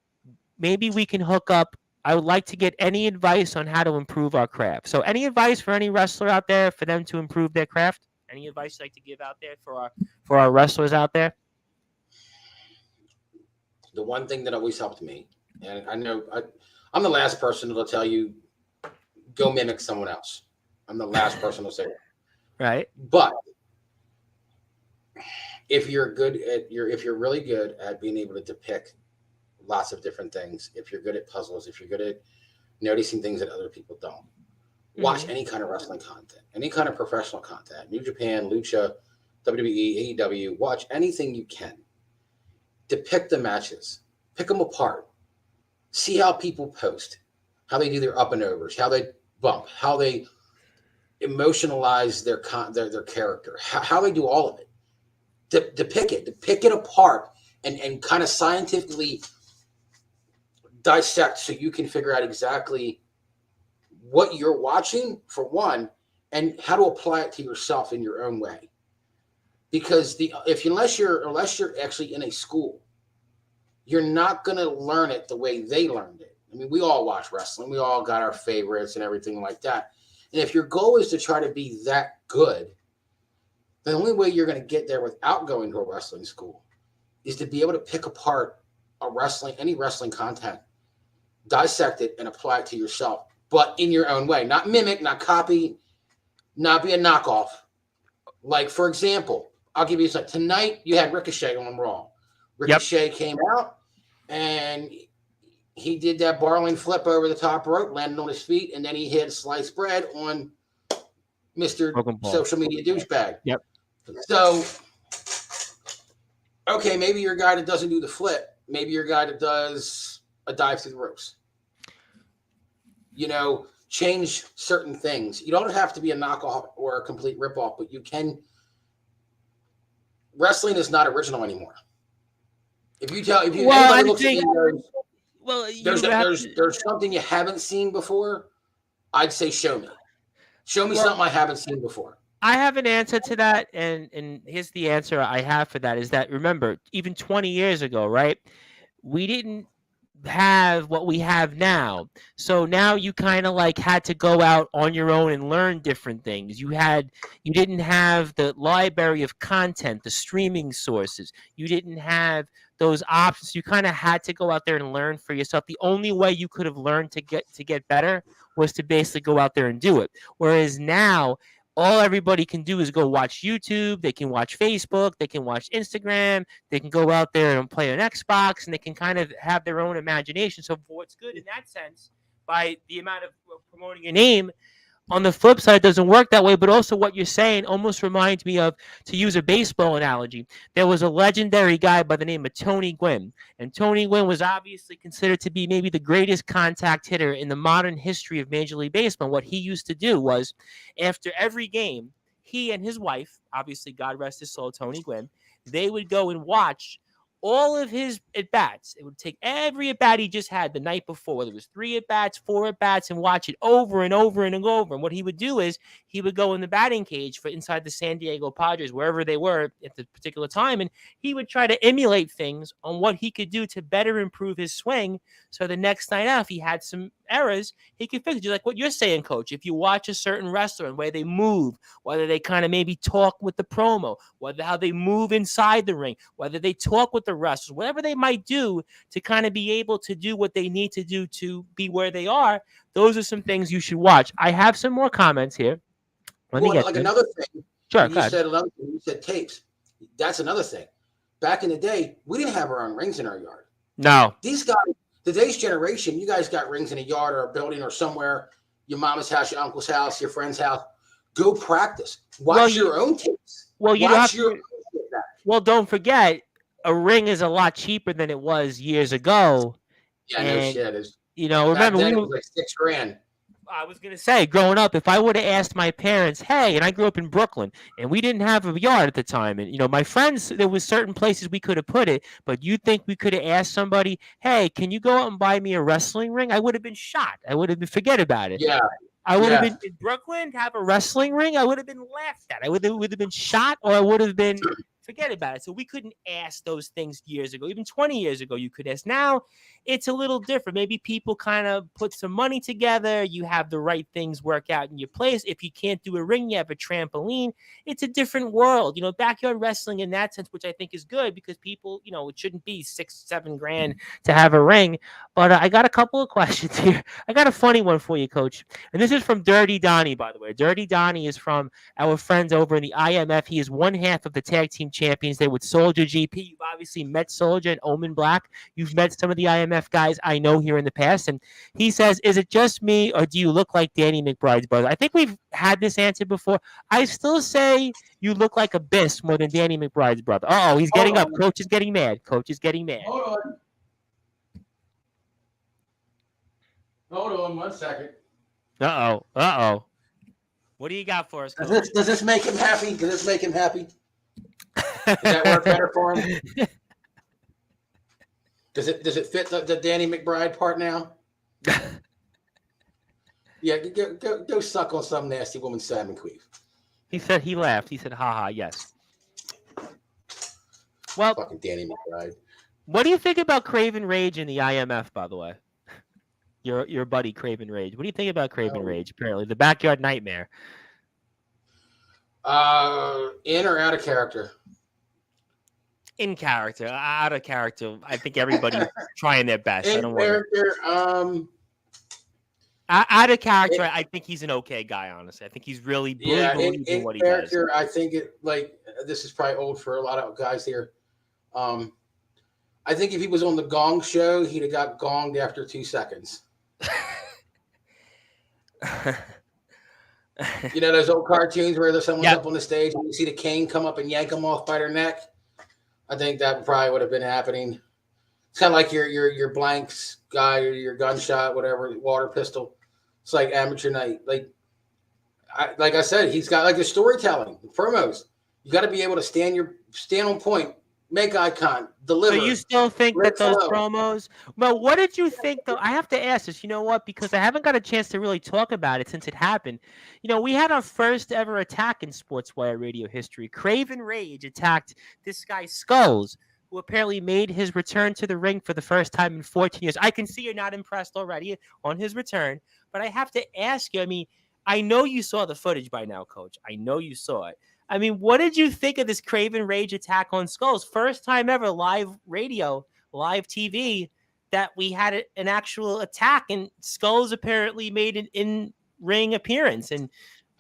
maybe we can hook up. I would like to get any advice on how to improve our craft. So any advice for any wrestler out there for them to improve their craft? Any advice you'd like to give out there for our wrestlers out there? The one thing that always helped me, and I know I'm the last person to tell you, go mimic someone else. I'm the last person to say that. Right. But if you're really good at being able to depict lots of different things, if you're good at puzzles, if you're good at noticing things that other people don't, watch any kind of wrestling content, any kind of professional content, New Japan, Lucha, WWE, AEW, watch anything you can. Depict the matches, pick them apart, see how people post, how they do their up and overs, how they bump, how they emotionalize their character, how they do all of it. Depict it apart, and kind of scientifically dissect so you can figure out exactly what you're watching, for one, and how to apply it to yourself in your own way. Because unless you're actually in a school, you're not going to learn it the way they learned it. I mean, we all watch wrestling. We all got our favorites and everything like that. And if your goal is to try to be that good, the only way you're going to get there without going to a wrestling school is to be able to pick apart any wrestling content, dissect it, and apply it to yourself, but in your own way. Not mimic, not copy, not be a knockoff. Like, for example, I'll give you something. Tonight, you had Ricochet on Raw. Ricochet came out, and he did that barreling flip over the top rope, landed on his feet, and then he hit sliced bread on Mr. Social Media Douchebag. Yep. So, okay, maybe you're a guy that doesn't do the flip. Maybe you're a guy that does a dive through the ropes. You know, change certain things. You don't have to be a knockoff or a complete ripoff, but you can. Wrestling is not original anymore. Anybody looks at you, there's something you haven't seen before, I'd say show me. Show me something I haven't seen before. I have an answer to that, and here's the answer I have for that is that remember, even 20 years ago, right? We didn't have what we have now. So now you kind of like had to go out on your own and learn different things. You didn't have the library of content, the streaming sources. You didn't have those options. You kind of had to go out there and learn for yourself. The only way you could have learned to get better was to basically go out there and do it. Whereas now all everybody can do is go watch YouTube, they can watch Facebook, they can watch Instagram, they can go out there and play an Xbox, and they can kind of have their own imagination. So, for what's good in that sense, by the amount of promoting your name, on the flip side, it doesn't work that way. But also, what you're saying almost reminds me of, to use a baseball analogy, there was a legendary guy by the name of Tony Gwynn. And Tony Gwynn was obviously considered to be maybe the greatest contact hitter in the modern history of Major League Baseball. What he used to do was, after every game, he and his wife, obviously, God rest his soul, Tony Gwynn, they would go and watch all of his at bats. It would take every at bat he just had the night before, whether it was 3 at bats, 4 at bats, and watch it over and over and over. And what he would do is he would go in the batting cage for inside the San Diego Padres, wherever they were at the particular time, and he would try to emulate things on what he could do to better improve his swing. So the next night out, if he had some errors, he could fix it. Just like what you're saying, Coach. If you watch a certain wrestler and the way they move, whether they kind of maybe talk with the promo, whether how they move inside the ring, whether they talk with the wrestlers, whatever they might do to kind of be able to do what they need to do to be where they are, those are some things you should watch. I have some more comments here. Let me get like them. another thing. Sure, You said another thing. You said tapes. That's another thing. Back in the day, we didn't have our own rings in our yard. No. These guys, today's generation, you guys got rings in a yard or a building or somewhere, your mama's house, your uncle's house, your friend's house. Go practice. Watch your own tapes. Well, you Watch have your to. Well, don't forget, a ring is a lot cheaper than it was years ago. Yeah, no shit. Remember then it was like $6,000. I was going to say, growing up, if I would have asked my parents, hey, and I grew up in Brooklyn, and we didn't have a yard at the time, and, my friends, there was certain places we could have put it, but you think we could have asked somebody, hey, can you go out and buy me a wrestling ring? I would have been shot. I would have been, forget about it. Yeah. I would have been in Brooklyn to have a wrestling ring. I would have been laughed at. I would have been shot, or I would have been, forget about it. So we couldn't ask those things years ago. Even 20 years ago, you could ask. Now, it's a little different. Maybe people kind of put some money together. You have the right things work out in your place. If you can't do a ring, you have a trampoline. It's a different world. Backyard wrestling in that sense, which I think is good because people, it shouldn't be $6-7 grand to have a ring. But I got a couple of questions here. I got a funny one for you, Coach. And this is from Dirty Donnie, by the way. Dirty Donnie is from our friends over in the IMF. He is one half of the tag team champions there with Soldier GP. You've obviously met Soldier and Omen Black. You've met some of the IMF guys I know here in the past. And he says, is it just me or do you look like Danny McBride's brother? I think we've had this answer before. I still say you look like Abyss more than Danny McBride's brother. Oh, he's getting up. Coach is getting mad. Coach is getting mad. Hold on 1 second. Uh-oh. What do you got for us, Coach? Does this make him happy? Does that work better for him? Does it fit the Danny McBride part now? Yeah, go suck on some nasty woman, Sam McQueef. He said he laughed. He said, haha, yes. Well, fucking Danny McBride. What do you think about Kraven Rage in the IMF, by the way? Your buddy Kraven Rage. What do you think about Kraven Rage? Apparently, the Backyard Nightmare. In or out of character? In character, out of character. I think everybody's trying their best. In character, out of character, I think he's an okay guy. Honestly, I think he's really in what he does. I think this is probably old for a lot of guys here. I think if he was on the Gong Show, he'd have got gonged after 2 seconds. Those old cartoons where someone's up on the stage and you see the cane come up and yank them off by their neck. I think that probably would have been happening. It's kind of like your blanks guy or your gunshot, whatever, water pistol. It's like amateur night. Like I said, he's got like the storytelling, the promos. You got to be able to stand on point make eye contact, deliver. So you still think that those flow. promos? Well, what did you think though? I have to ask this. You know what? Because I haven't got a chance to really talk about it since it happened. You know, we had our first ever attack in Sportswire radio history. Kraven Rage attacked this guy Skulls, who apparently made his return to the ring for the first time in 14 years. I can see you're not impressed already on his return, but I have to ask you. I mean, I know you saw the footage by now, Coach. I know you saw it. I mean, what did you think of this Kraven Rage attack on Skulls? First time ever live radio, live TV that we had an actual attack, and Skulls apparently made an in-ring appearance. And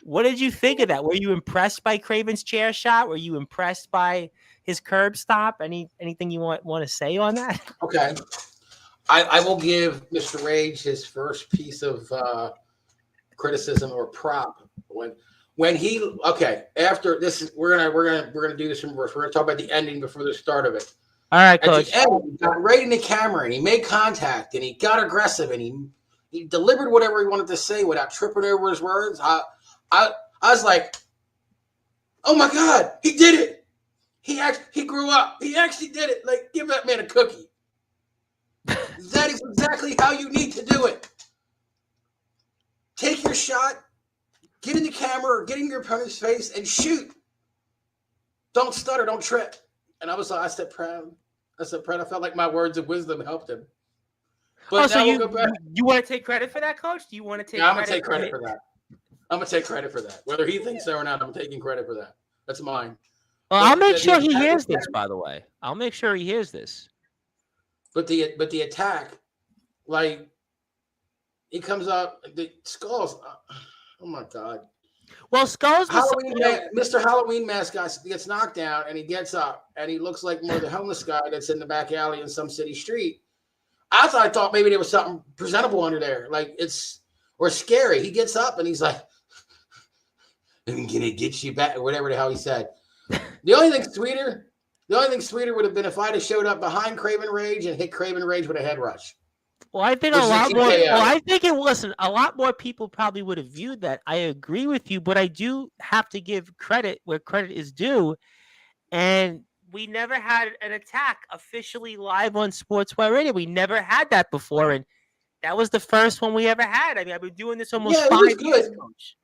what did you think of that? Were you impressed by Kraven's chair shot? Were you impressed by his curb stop? Anything you want to say on that? Okay. I will give Mr. Rage his first piece of criticism or prop when he after this we're gonna do this in reverse. We're gonna talk about the ending before the start of it. All right, Coach. At the end, he got right in the camera and he made contact and he got aggressive and he delivered whatever he wanted to say without tripping over his words. I was like, oh my God, he did it. He grew up. He actually did it. Like, give that man a cookie. That is exactly how you need to do it. Take your shot. Get in the camera or get in your opponent's face and shoot. Don't stutter. Don't trip. And I said proud. I felt like my words of wisdom helped him. But now we'll go back. You want to take credit for that, Coach? Do you want to take? Yeah, I'm gonna take credit for that. I'm gonna take credit for that. Whether he thinks so or not, I'm taking credit for that. That's mine. Well, I'll make sure he hears this. By the way, I'll make sure he hears this. But the attack, like, he comes up, the Skulls. Oh my God! Well, Skulls, Mr. Halloween Mask guy gets knocked down, and he gets up, and he looks like more the homeless guy that's in the back alley in some city street. I thought maybe there was something presentable under there, like or scary. He gets up and he's like, "I'm gonna get you back," or whatever the hell he said. The only thing sweeter would have been if I'd have showed up behind Kraven Rage and hit Kraven Rage with a head rush. Well, I think a lot more. Well, I think it wasn't. A lot more people probably would have viewed that. I agree with you, but I do have to give credit where credit is due. And we never had an attack officially live on Sportswire Radio. We never had that before, and that was the first one we ever had. I mean, I've been doing this almost 5 years, Coach.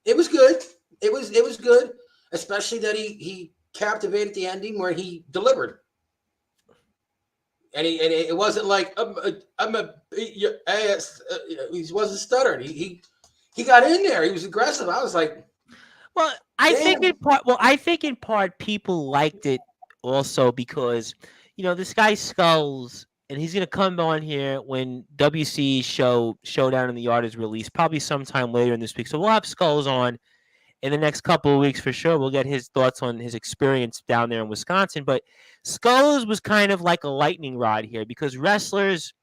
It was good. It was good, especially that he captivated the ending where he delivered. And it wasn't like he wasn't stuttering. He got in there. He was aggressive. I was like, well, I think in part people liked it also because this guy Skulls, and he's gonna come on here when WC Showdown in the Yard is released, probably sometime later in this week. So we'll have Skulls on in the next couple of weeks for sure. We'll get his thoughts on his experience down there in Wisconsin. But Skulls was kind of like a lightning rod here because wrestlers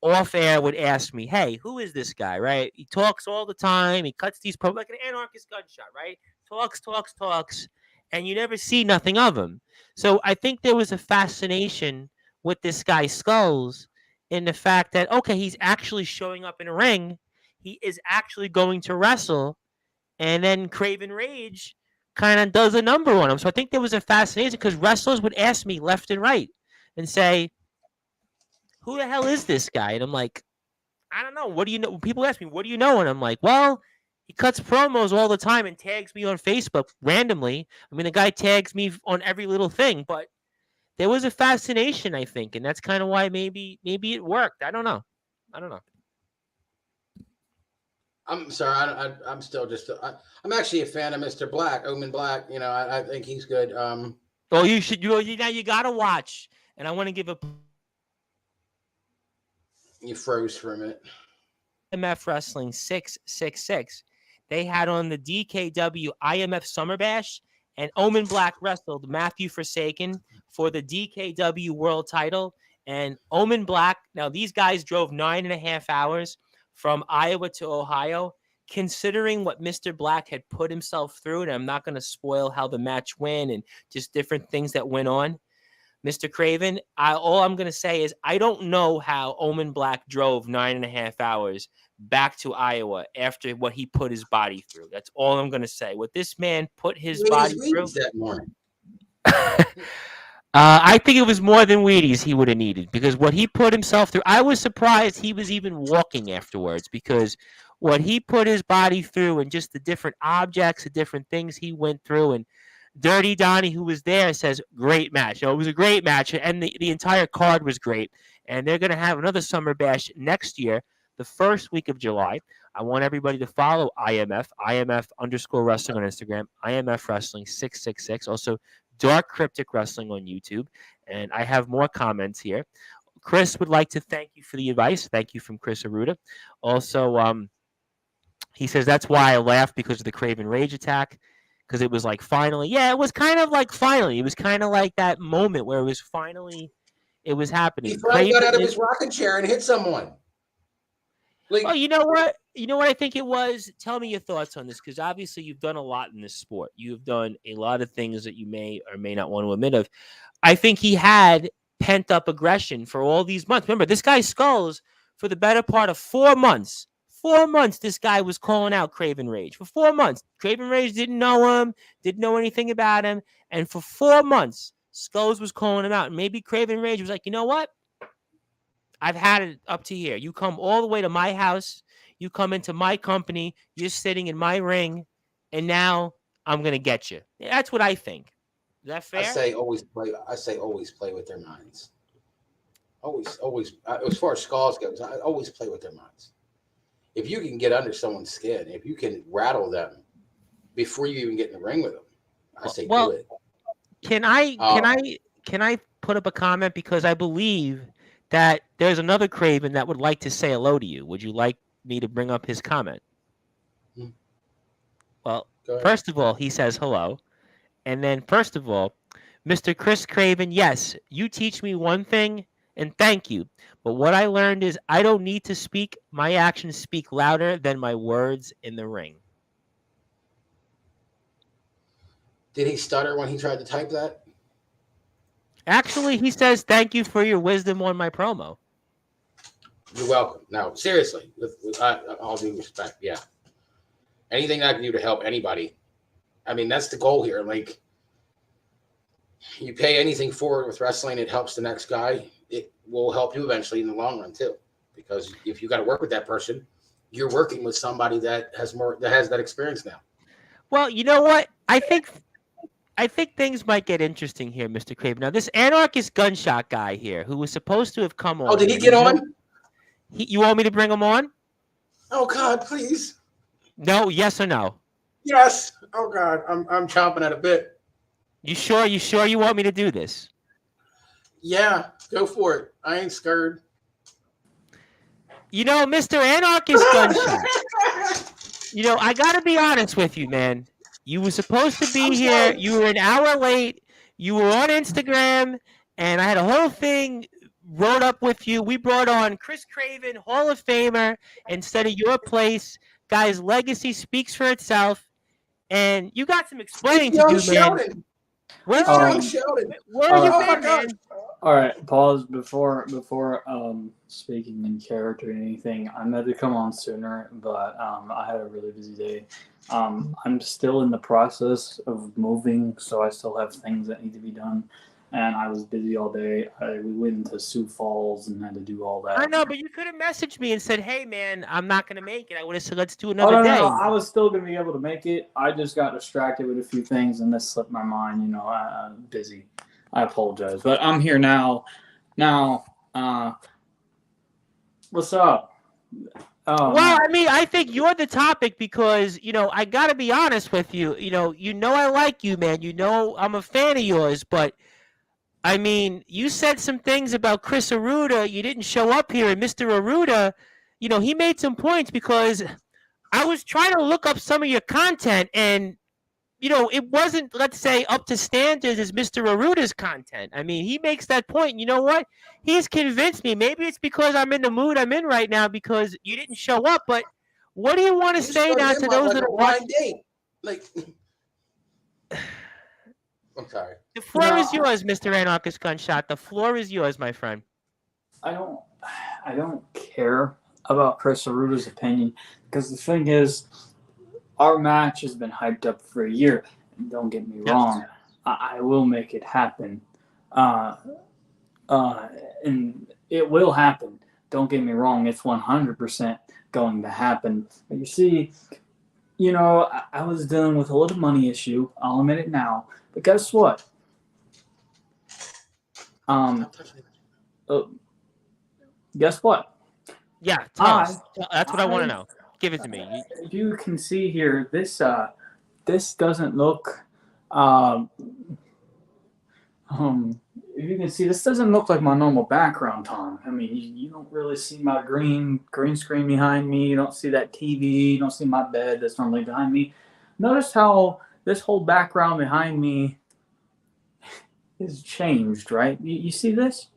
off air would ask me, hey, who is this guy, right? He talks all the time. He cuts these like an anarchist gunshot, right? Talks, and you never see nothing of him. So I think there was a fascination with this guy Skulls in the fact that, okay, he's actually showing up in a ring. He is actually going to wrestle. And then Kraven Rage kind of does a number on him. So I think there was a fascination because wrestlers would ask me left and right and say, who the hell is this guy? And I'm like, I don't know. What do you know? People ask me, what do you know? And I'm like, well, he cuts promos all the time and tags me on Facebook randomly. I mean, the guy tags me on every little thing, but there was a fascination, I think. And that's kind of why maybe it worked. I don't know. I'm sorry. I'm still just. I'm actually a fan of Mr. Black, Omen Black. I think he's good. Well, you should. Now you gotta watch. And I want to give a. You froze for a minute. IMF Wrestling 666. They had on the DKW IMF Summer Bash, and Omen Black wrestled Matthew Forsaken for the DKW World Title. And Omen Black. Now these guys drove 9.5 hours. From Iowa to Ohio, considering what Mr. Black had put himself through, and I'm not going to spoil how the match went and just different things that went on, Mr. Kraven, all I'm going to say is I don't know how Omen Black drove 9.5 hours back to Iowa after what he put his body through. That's all I'm going to say. What this man put his body through. That morning. I think it was more than Wheaties he would have needed because what he put himself through. I was surprised he was even walking afterwards because what he put his body through and just the different objects, the different things he went through. And Dirty Donnie, who was there, says, great match. It was a great match. And the entire card was great. And they're going to have another Summer Bash next year, the first week of July. I want everybody to follow IMF_wrestling on Instagram, IMF Wrestling 666. Also, Dark Cryptic Wrestling on YouTube. And I have more comments here. Kris would like to thank you for the advice. Thank you from Kris Aruda. Also, he says, that's why I laughed because of the Kraven Rage attack. Because it was like finally. Yeah, it was kind of like finally. It was kind of like that moment where it was finally, it was happening. He finally got out of his rocking chair and hit someone. Like, well, you know what? You know what I think it was? Tell me your thoughts on this, because obviously you've done a lot in this sport. You've done a lot of things that you may or may not want to admit of. I think he had pent-up aggression for all these months. Remember, this guy Skulls, for the better part of 4 months. 4 months, this guy was calling out Kraven Rage. For 4 months. Kraven Rage didn't know him, didn't know anything about him. And for 4 months, Skulls was calling him out. And maybe Kraven Rage was like, you know what? I've had it up to here. You come all the way to my house. You come into my company. You're sitting in my ring. And now I'm going to get you. That's what I think. Is that fair? I say always play with their minds. Always. As far as Skulls goes, I always play with their minds. If you can get under someone's skin, if you can rattle them before you even get in the ring with them, I say do it. Can I put up a comment, because I believe that there's another Kraven that would like to say hello to you. Would you like me to bring up his comment? Well, first of all, he says hello. And then, first of all, Mr. Kris Kraven, yes, you teach me one thing, and thank you. But what I learned is I don't need to speak. My actions speak louder than my words in the ring. Did he stutter when he tried to type that? Actually, he says, thank you for your wisdom on my promo. You're welcome. Now, seriously, with all due respect, yeah. Anything I can do to help anybody. I mean, that's the goal here. Like, you pay anything forward with wrestling, it helps the next guy. It will help you eventually in the long run, too. Because if you got to work with that person, you're working with somebody that has that experience now. Well, you know what? I think things might get interesting here, Mr. Kraven. Now, this anarchist gunshot guy here, who was supposed to have come on. Oh, did he get on? You want me to bring him on? Oh God, please. No, yes or no? Yes. Oh God, I'm chomping at a bit. You sure? You sure you want me to do this? Yeah, go for it. I ain't scared. You know, Mr. Anarchist Gunshot. You know, I gotta be honest with you, man. You were supposed to be here. You were an hour late. You were on Instagram, and I had a whole thing wrote up with you. We brought on Kris Kraven, Hall of Famer, instead of your place. Guy's legacy speaks for itself, and you got some explaining to do, man. Where are you been, man? All right, pause before speaking in character or anything. I meant to come on sooner, but I had a really busy day. I'm still in the process of moving, so I still have things that need to be done. And I was busy all day. We went into Sioux Falls and had to do all that. I know, but you could have messaged me and said, hey, man, I'm not going to make it. I would have said, let's do another day. No, I was still going to be able to make it. I just got distracted with a few things, and this slipped my mind. You know, I'm busy. I apologize. But I'm here now. Now, what's up? Well, I mean, I think you're the topic because, you know, I got to be honest with you. You know I like you, man. You know I'm a fan of yours, but I mean, you said some things about Kris Aruda. You didn't show up here, and Mr. Aruda, you know, he made some points because I was trying to look up some of your content, and, you know, it wasn't, let's say, up to standards as Mr. Aruda's content. I mean, he makes that point. And you know what? He's convinced me. Maybe it's because I'm in the mood I'm in right now because you didn't show up, but what do you want to say now to those that are watching? Like, I'm sorry. The floor is yours, Mr. Anarchist Gunshot. The floor is yours, my friend. I don't care about Kris Aruda's opinion because the thing is, our match has been hyped up for a year. And don't get me wrong, I will make it happen. Uh, and it will happen. Don't get me wrong; it's 100% going to happen. But you see, I was dealing with a little money issue. I'll admit it now. But guess what? Guess what? Yeah, tell us. That's what I want to know. Give it to me. You can see here. This doesn't look. You can see this doesn't look like my normal background, Tom. I mean, you don't really see my green screen behind me. You don't see that TV. You don't see my bed that's normally behind me. Notice how this whole background behind me is changed, right? You see this?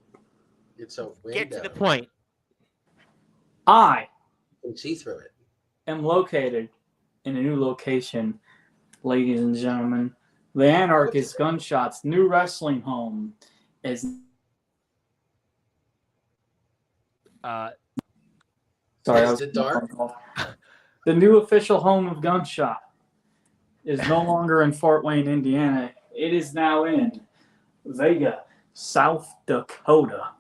It's a window. Get to the point. I can see through it. Am located in a new location, ladies and gentlemen. The Anarchist Gunshots new wrestling home is sorry, is it dark? The new official home of Gunshot is no longer in Fort Wayne, Indiana. It is now in Vega, South Dakota.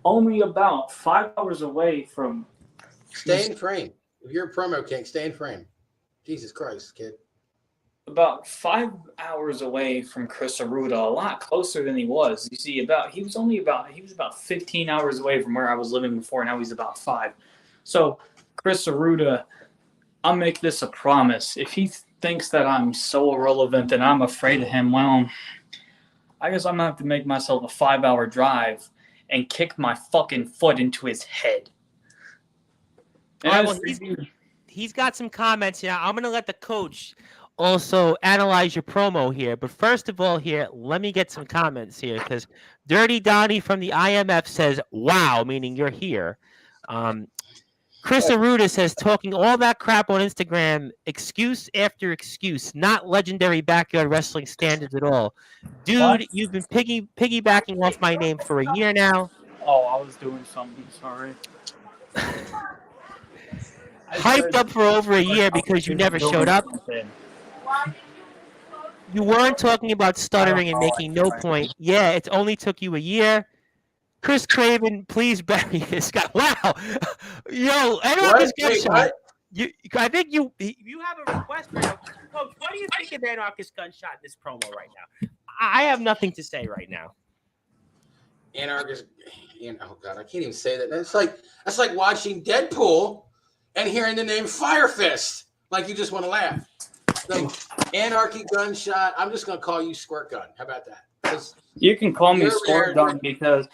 Only about 5 hours away from. Stay in frame. If you're a promo king, stay in frame. Jesus Christ, kid. About 5 hours away from Kris Aruda, a lot closer than he was. You see, he was about 15 hours away from where I was living before. Now he's about 5. So Kris Aruda, I'll make this a promise. If he thinks that I'm so irrelevant and I'm afraid of him, well, I guess I'm gonna have to make myself a 5-hour drive and kick my fucking foot into his head. All right, well, he's got some comments here. I'm going to let the coach also analyze your promo here. But first of all here, let me get some comments here because Dirty Donnie from the IMF says, wow, meaning you're here. Kris Aruda says, talking all that crap on Instagram, excuse after excuse, not legendary backyard wrestling standards at all. Dude, what? You've been piggybacking off my name for a year now. Oh, I was doing something, sorry. Hyped up for over a year because you never showed up. You weren't talking about stuttering and making no point. Yeah, it only took you a year. Chris Kraven, please bury this guy. Wow. Yo, Anarchist Gunshot. I think you have a request right now. Coach, what do you think of Anarchist Gunshot in this promo right now? I have nothing to say right now. Anarchist, oh God, I can't even say that. That's like watching Deadpool and hearing the name Fire Fist. Like you just want to laugh. Like Anarchy Gunshot. I'm just gonna call you Squirt Gun. How about that? You can call me Squirt Gun because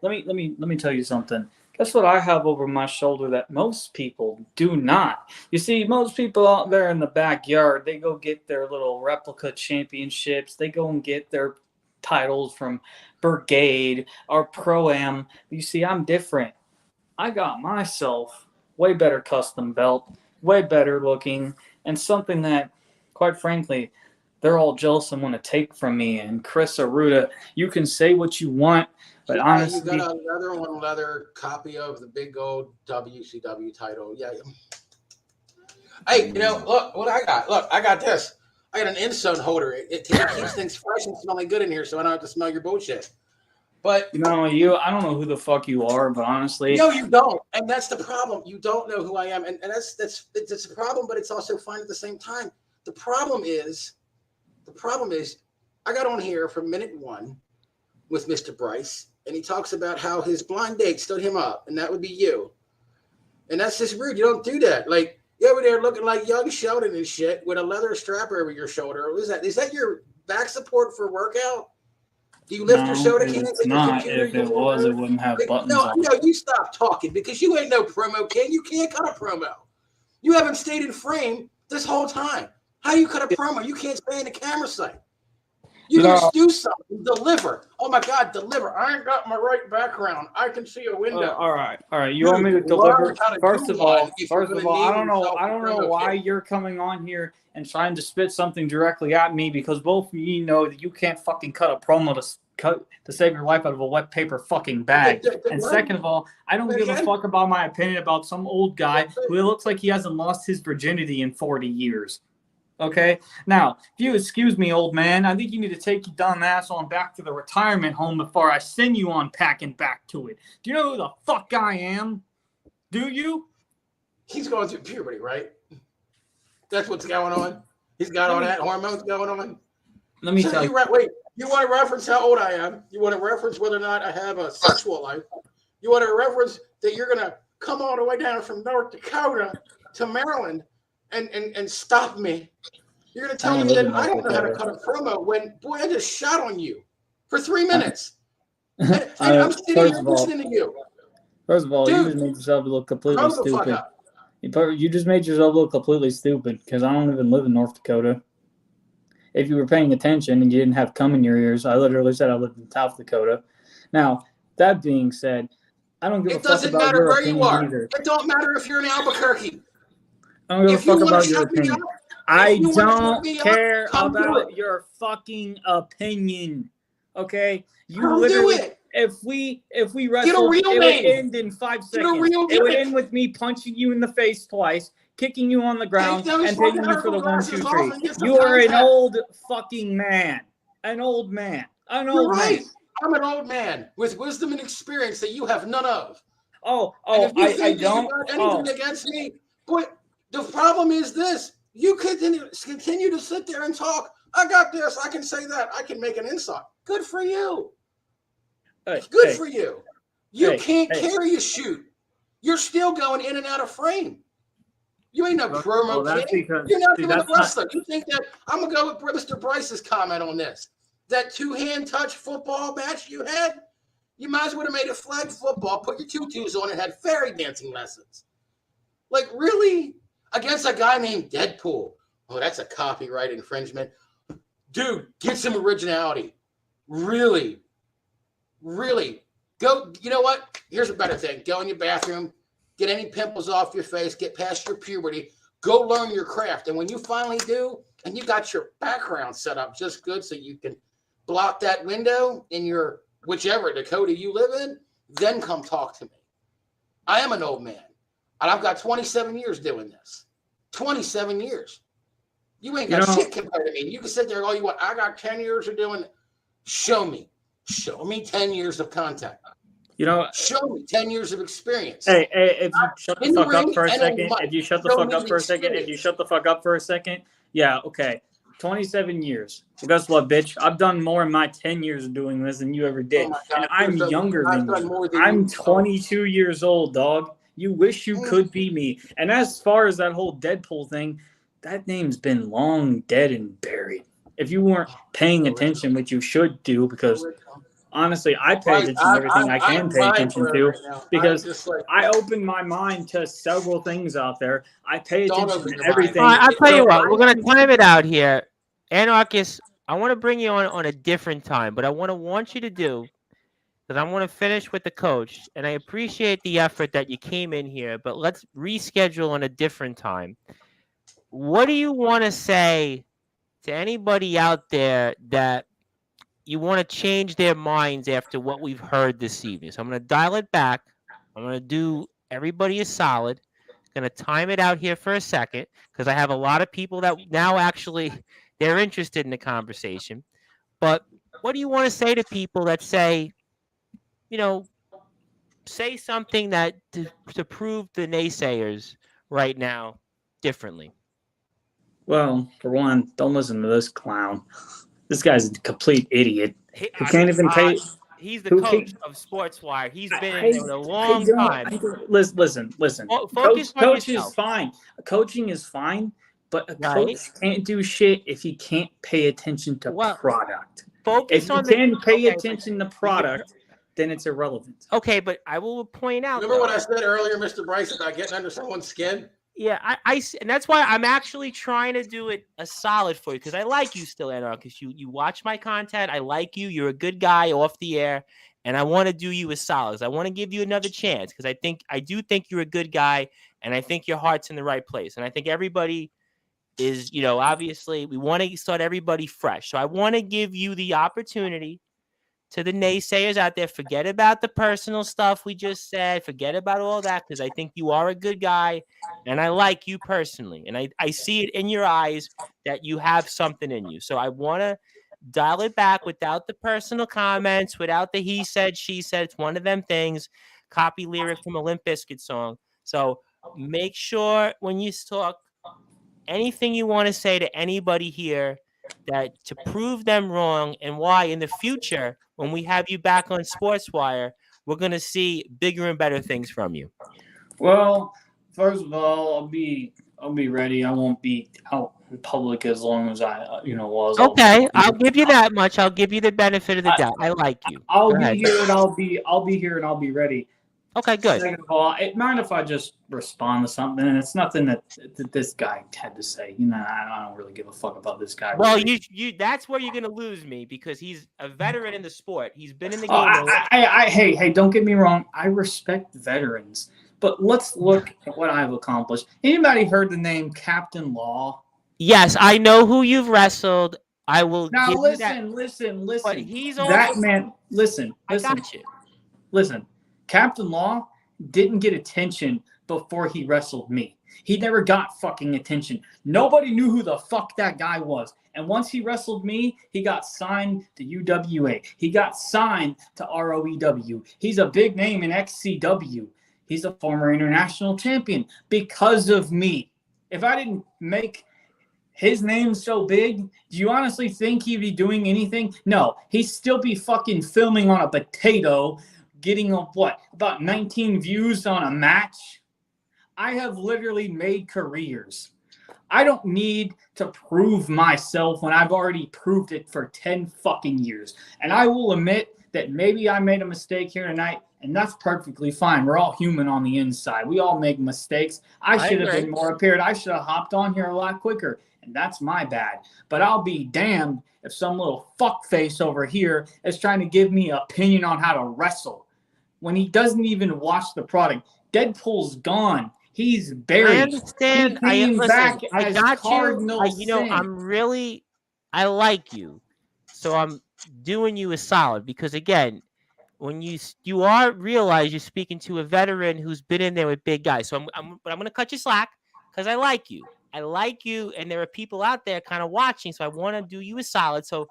let me tell you something. Guess what I have over my shoulder that most people do not. You see, most people out there in the backyard, they go get their little replica championships. They go and get their titles from Brigade or Pro-Am. You see, I'm different. I got myself way better custom belt, way better looking, and something that, quite frankly, they're all jealous and want to take from me. And Kris Aruda, you can say what you want, but honestly, you got another leather copy of the big gold WCW title. Yeah. Hey, look what I got. Look, I got this. I got an insert holder. It keeps things fresh and smelling good in here, so I don't have to smell your bullshit. But I don't know who the fuck you are, but honestly, no, you don't, and that's the problem. You don't know who I am, and that's a problem. But it's also fine at the same time. The problem is, I got on here for minute 1 with Mr. Bryce, and he talks about how his blind date stood him up, and that would be you. And that's just rude. You don't do that. Like you're over there looking like young Sheldon and shit with a leather strap over your shoulder. What is that? Is that your back support for workout? Do you lift your soda can? It's not. If it was, it wouldn't have buttons on. No, you stop talking because you ain't no promo king. You can't cut a promo. You haven't stayed in frame this whole time. How do you cut a promo? You can't stay in the camera sight. You gotta do something. Deliver. Oh my God, deliver. I ain't got my right background. I can see a window. All right. You want me to deliver? First of all, I don't know why you're coming on here and trying to spit something directly at me because both of you know that you can't fucking cut a promo to save your life out of a wet paper fucking bag. And second of all, I don't give a fuck about my opinion about some old guy who looks like he hasn't lost his virginity in 40 years. Okay. Now, if you excuse me, old man, I think you need to take your dumb ass on back to the retirement home before I send you on packing back to it. Do you know who the fuck I am? Do you? He's going through puberty, right? That's what's going on. He's got all that hormones going on. Let me tell you. Wait, you want to reference how old I am? You want to reference whether or not I have a sexual life? You want to reference that you're going to come all the way down from North Dakota to Maryland and stop me? You're going to tell me that I don't know how to cut a promo when, boy, I just shot on you for 3 minutes. And I'm sitting here listening to you. First of all, Dude, you just made yourself look completely grow the fuck stupid. up. You just made yourself look completely stupid because I don't even live in North Dakota. If you were paying attention and you didn't have cum in your ears, I literally said I lived in South Dakota. Now, that being said, I don't give a fuck about your opinion either. It don't matter if you're in Albuquerque. I don't give a fuck about your opinion. I don't care about your fucking opinion. Okay? You literally, if we wrestle, it would end in 5 seconds. It would end with me punching you in the face twice, kicking you on the ground, and taking you for the 1, 2, 3. You are an old fucking man. An old man. You're right. I'm an old man with wisdom and experience that you have none of. I don't. Anything against me, but the problem is this: you continue to sit there and talk. I got this. I can say that. I can make an insult. Good for you. Good for you. You can't carry a shoot. You're still going in and out of frame. You ain't no promo kid. You're not even a wrestler. You think that I'm gonna go with Mr. Bryce's comment on this? That 2-hand touch football match you had, you might as well have made it flag football, put your tutus on, and had fairy dancing lessons. Like, really? Against a guy named Deadpool. Oh, that's a copyright infringement. Dude, get some originality. Really. Go, you know what? Here's a better thing. Go in your bathroom, get any pimples off your face, get past your puberty, go learn your craft. And when you finally do, and you got your background set up just good so you can block that window in your whichever Dakota you live in, then come talk to me. I am an old man, and I've got 27 years doing this. 27 years. You ain't got shit compared to me. You can sit there all you want. I got 10 years of doing it. Show me 10 years of contact. Show me 10 years of experience. Hey, if you shut the fuck up for a second, yeah, okay. 27 years. Well, guess what, bitch? I've done more in my 10 years of doing this than you ever did. And I'm younger than you. I'm 22 years old, dog. You wish you could be me. And as far as that whole Deadpool thing, that name's been long dead and buried. If you weren't paying attention, which you should do, because honestly, I pay attention to everything I can pay attention to, because I open my mind to several things out there. I pay attention to everything. I'll tell you what, we're going to time it out here. Anarchist, I want to bring you on a different time, but I want you to do, because I want to finish with the coach, and I appreciate the effort that you came in here, but let's reschedule on a different time. What do you want to say to anybody out there that you want to change their minds after what we've heard this evening? So I'm going to dial it back. I'm going to do everybody is solid. Going to time it out here for a second because I have a lot of people that now actually they're interested in the conversation. But what do you want to say to people that say, say something that to prove the naysayers right now differently? Well, for one, don't listen to this clown. This guy's a complete idiot. He can't even pay. He's the coach of Sportzwire. He's been in there a long time. Listen. Coach is fine. Coaching is fine, but a coach can't do shit if he can't pay attention to product. If you can pay attention to product, then it's irrelevant. Okay, but I will point out. Remember what I said earlier, Mr. Bryce, about getting under someone's skin? Yeah, and that's why I'm actually trying to do it a solid for you, because I like you still, Anarchist. You watch my content. I like you. You're a good guy off the air, and I want to do you a solid. I want to give you another chance because I do think you're a good guy, and I think your heart's in the right place. And I think everybody is, obviously we want to start everybody fresh. So I want to give you the opportunity to the naysayers out there. Forget about the personal stuff we just said. Forget about all that, because I think you are a good guy and I like you personally. And I see it in your eyes that you have something in you. So I want to dial it back without the personal comments, without the he said, she said. It's one of them things. Copy lyric from a Limp Bizkit song. So make sure when you talk, anything you want to say to anybody here, that to prove them wrong, and why in the future, when we have you back on Sportswire, we're going to see bigger and better things from you. Well, first of all, I'll be ready. I won't be out in public as long as I was. Okay, I'll give you that much. I'll give you the benefit of the doubt. I like you. I'll be here and I'll be here and I'll be ready. Okay, good. Second of all, mind if I just respond to something? And it's nothing that this guy had to say. I don't really give a fuck about this guy. Well, really. you that's where you're gonna lose me, because he's a veteran in the sport. He's been in the game. Hey, don't get me wrong. I respect veterans, but let's look at what I've accomplished. Anybody heard the name Captain Law? Yes, I know who you've wrestled. I will. Now give listen. But he's that also, man. Listen. I got you. Listen. Captain Law didn't get attention before he wrestled me. He never got fucking attention. Nobody knew who the fuck that guy was. And once he wrestled me, he got signed to UWA. He got signed to ROEW. He's a big name in XCW. He's a former international champion because of me. If I didn't make his name so big, do you honestly think he'd be doing anything? No, he'd still be fucking filming on a potato, getting about 19 views on a match. I have literally made careers. I don't need to prove myself when I've already proved it for 10 fucking years. And I will admit that maybe I made a mistake here tonight, and that's perfectly fine. We're all human on the inside. We all make mistakes. I should have been more prepared. I should have hopped on here a lot quicker, and that's my bad. But I'll be damned if some little fuckface over here is trying to give me an opinion on how to wrestle when he doesn't even watch the product. Deadpool's gone. He's buried. I understand. I got you. I like you. So I'm doing you a solid, because again, when you realize you're speaking to a veteran who's been in there with big guys. So I'm going to cut you slack, because I like you. And there are people out there kind of watching, so I want to do you a solid. So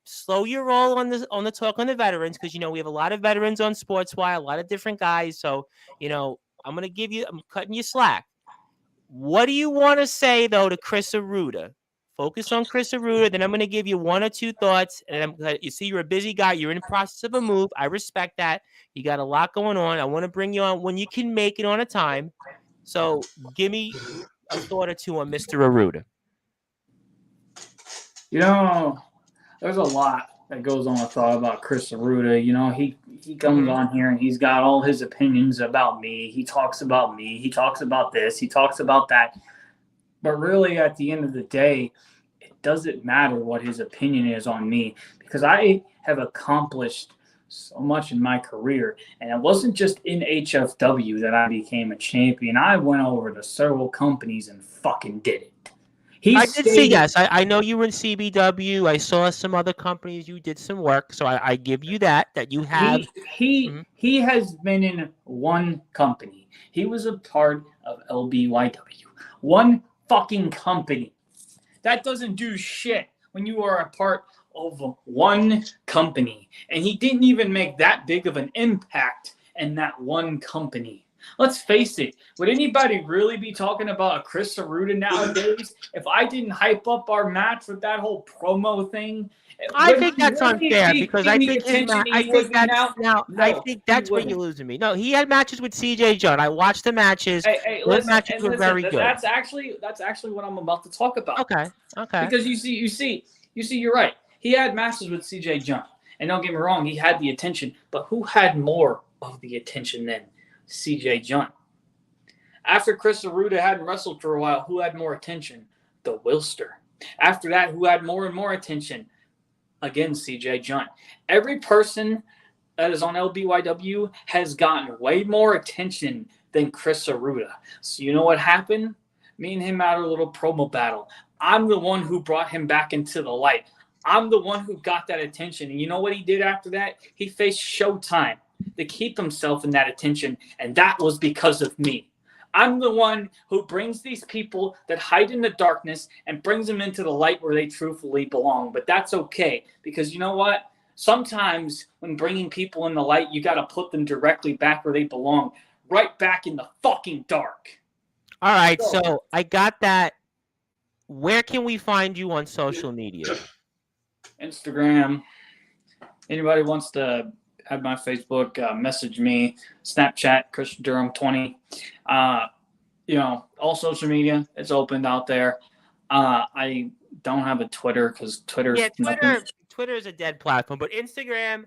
slow your roll on the talk on the veterans, because we have a lot of veterans on Sportswire, a lot of different guys. So I'm cutting you slack. What do you want to say though to Kris Aruda? Focus on Kris Aruda. Then I'm going to give you one or two thoughts. And you see, you're a busy guy. You're in the process of a move. I respect that. You got a lot going on. I want to bring you on when you can make it on a time. So give me a thought or two on Mr. Aruda. There's a lot that goes on with thought about Kris Aruda. He comes on here and he's got all his opinions about me. He talks about me. He talks about this. He talks about that. But really, at the end of the day, it doesn't matter what his opinion is on me, because I have accomplished so much in my career. And it wasn't just in HFW that I became a champion. I went over to several companies and fucking did it. I did see, yes. I know you were in CBW. I saw some other companies. You did some work, so I give you that you have. He has been in one company. He was a part of LBYW. One fucking company. That doesn't do shit when you are a part of one company. And he didn't even make that big of an impact in that one company. Let's face it, would anybody really be talking about a Kris Aruda nowadays if I didn't hype up our match with that whole promo thing? I think that's unfair, because I think that's where you're losing me. No, he had matches with CJ Judd. I watched the matches. Those matches were very good. That's actually what I'm about to talk about. Okay. Because you see, you're right. He had matches with CJ Judd, and don't get me wrong, he had the attention. But who had more of the attention than CJ Judd? After Kris Aruda hadn't wrestled for a while, who had more attention? The Wilster. After that, who had more and more attention? Again, CJ Judd. Every person that is on LBYW has gotten way more attention than Kris Aruda. So you know what happened? Me and him had a little promo battle. I'm the one who brought him back into the light. I'm the one who got that attention. And you know what he did after that? He faced Showtime to keep himself in that attention, and that was because of me. I'm the one who brings these people that hide in the darkness and brings them into the light where they truthfully belong. But that's okay, because you know what? Sometimes when bringing people in the light, you got to put them directly back where they belong, right back in the fucking dark. All right, so I got that. Where can we find you on social media? Instagram. Anybody wants to add my Facebook, message me. Snapchat, Kris Durham 20. All social media, it's opened out there. I don't have a Twitter because Twitter's Twitter is a dead platform, but Instagram,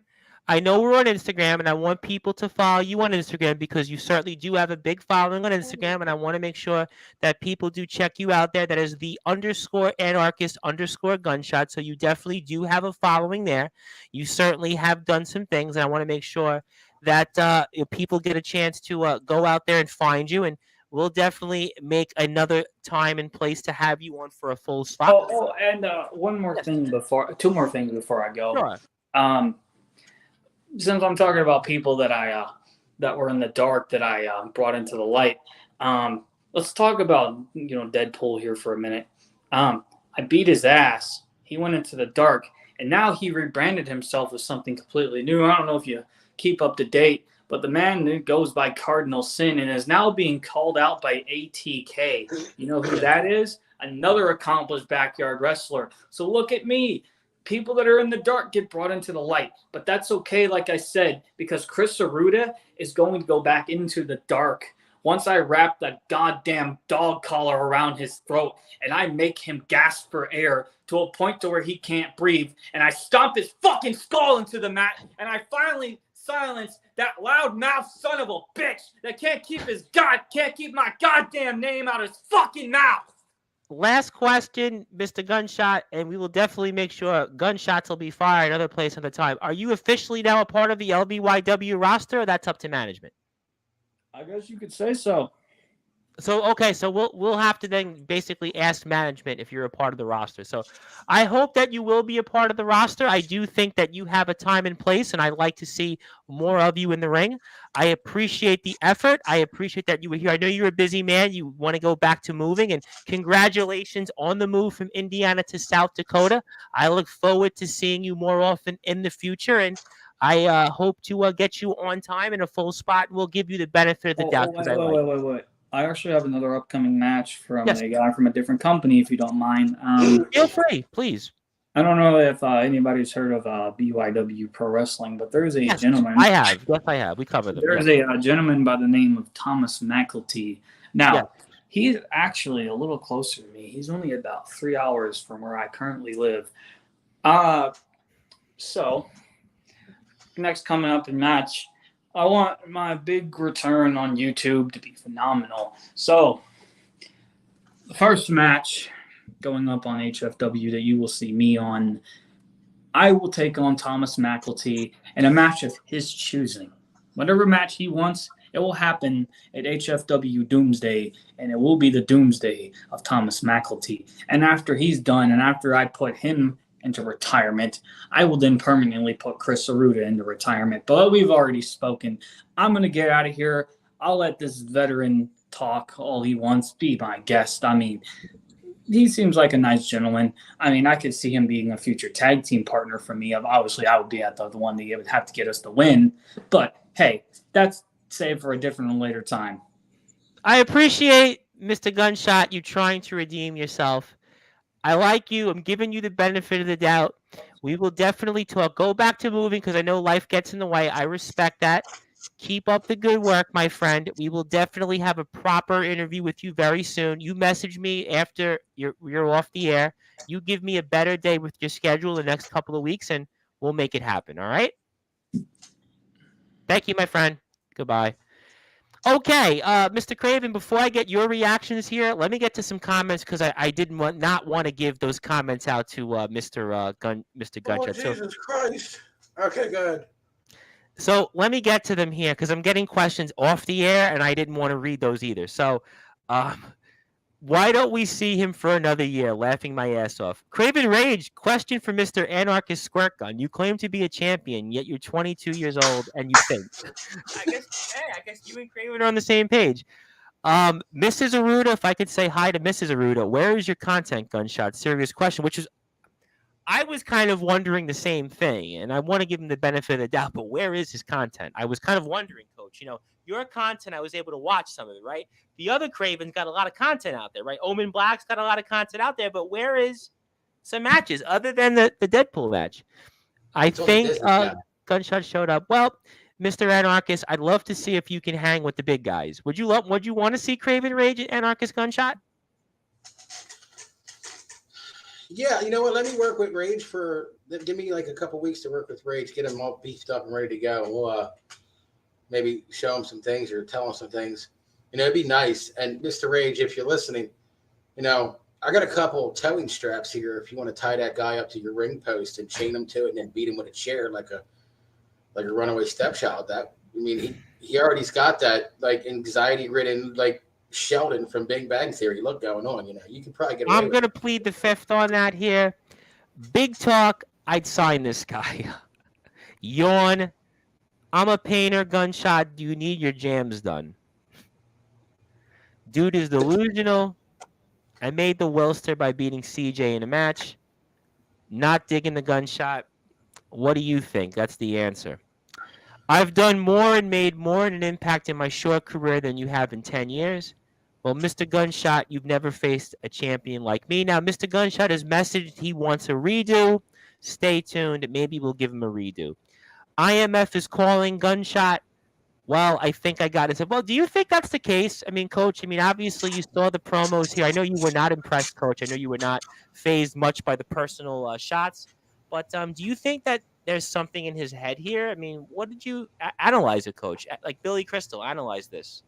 I know we're on Instagram, and I want people to follow you on Instagram because you certainly do have a big following on Instagram, and I want to make sure that people do check you out there. That is the _anarchist_gunshot. So you definitely do have a following there. You certainly have done some things, and I want to make sure that people get a chance to go out there and find you, and we'll definitely make another time and place to have you on for a full spot. And two more things before I go. Sure. Since I'm talking about people that that were in the dark that I brought into the light, let's talk about Deadpool here for a minute. I beat his ass. He went into the dark, and now he rebranded himself as something completely new. I don't know if you keep up to date, but the man goes by Cardinal Sin and is now being called out by ATK. You know who that is? Another accomplished backyard wrestler. So look at me. People that are in the dark get brought into the light. But that's okay, like I said, because Chris Aruda is going to go back into the dark once I wrap that goddamn dog collar around his throat and I make him gasp for air to a point to where he can't breathe, and I stomp his fucking skull into the mat, and I finally silence that loudmouth son of a bitch that can't keep my goddamn name out of his fucking mouth. Last question, Mr. Gunshot, and we will definitely make sure gunshots will be fired another place at the time. Are you officially now a part of the LBYW roster, or that's up to management? I guess you could say so. So we'll have to then basically ask management if you're a part of the roster. So I hope that you will be a part of the roster. I do think that you have a time and place, and I'd like to see more of you in the ring. I appreciate the effort. I appreciate that you were here. I know you're a busy man. You want to go back to moving, and congratulations on the move from Indiana to South Dakota. I look forward to seeing you more often in the future, and I hope to get you on time in a full spot. We'll give you the benefit of the doubt. Wait. I actually have another upcoming match from a guy from a different company, if you don't mind. Feel free, please. I don't know if anybody's heard of BYW Pro Wrestling, but there's a gentleman. I have. Yes, I have. We covered them. There's a gentleman by the name of Thomas McElty. Now, he's actually a little closer to me. He's only about 3 hours from where I currently live. So, next coming up in match, I want my big return on YouTube to be phenomenal. So, the first match going up on HFW that you will see me on, I will take on Thomas McElty in a match of his choosing. Whatever match he wants, it will happen at HFW Doomsday, and it will be the Doomsday of Thomas McElty. And after he's done, and after I put him into retirement, I will then permanently put Chris Aruda into retirement. But we've already spoken. I'm going to get out of here. I'll let this veteran talk all he wants, be my guest. I mean, he seems like a nice gentleman. I mean, I could see him being a future tag team partner for me. Obviously, I would be at the one that would have to get us the win. But, hey, that's saved for a different and later time. I appreciate, Mr. Gunshot, you trying to redeem yourself. I like you. I'm giving you the benefit of the doubt. We will definitely talk. Go back to moving because I know life gets in the way. I respect that. Keep up the good work, my friend. We will definitely have a proper interview with you very soon. You message me after you're off the air. You give me a better day with your schedule the next couple of weeks, and we'll make it happen, all right? Thank you, my friend. Goodbye. Okay, Mr. Kraven, before I get your reactions here, let me get to some comments because I did not want to give those comments out to Mr. Gunshot. Oh, Jesus Christ. Okay, good. So let me get to them here because I'm getting questions off the air, and I didn't want to read those either. So why don't we see him for another year? Laughing my ass off. Kraven Rage, question for Mr. Anarchist Squirt Gun. You claim to be a champion, yet you're 22 years old and you think. I guess you and Kraven are on the same page. Mrs. Aruda, if I could say hi to Mrs. Aruda, where is your content, Gunshot? Serious question, which is, I was kind of wondering the same thing, and I want to give him the benefit of the doubt, but where is his content? I was kind of wondering, Coach, your content, I was able to watch some of it, right? The other Kraven's got a lot of content out there, right? Omen Black's got a lot of content out there, but where is some matches other than the Deadpool match? I It's on the think Disney Channel. Gunshot showed up. Well, Mr. Anarchist, I'd love to see if you can hang with the big guys. Would you want to see Kraven Rage and Anarchist Gunshot? Yeah, you know what? Let me work with Rage give me like a couple weeks to work with Rage, get him all beefed up and ready to go. And we'll maybe show him some things or tell him some things. It'd be nice. And Mr. Rage, if you're listening, I got a couple towing straps here. If you want to tie that guy up to your ring post and chain him to it and then beat him with a chair like a runaway stepchild, he already's got that like anxiety ridden like Sheldon from Big Bang Theory look going on. You can probably get away I'm with going to it. plead the fifth on that here. Big talk, I'd sign this guy. Yawn, I'm a painter, Gunshot. Do you need your jams done? Dude is delusional. I made the Wilster by beating CJ in a match. Not digging the Gunshot. What do you think? That's the answer. I've done more and made more an impact in my short career than you have in 10 years. Well, Mr. Gunshot, you've never faced a champion like me. Now, Mr. Gunshot has messaged he wants a redo. Stay tuned. Maybe we'll give him a redo. IMF is calling Gunshot. Well, I think I got it. Well, do you think that's the case? Coach, obviously you saw the promos here. I know you were not impressed, Coach. I know you were not fazed much by the personal shots. But do you think that there's something in his head here? What did you analyze it, Coach? Like Billy Crystal, analyze this.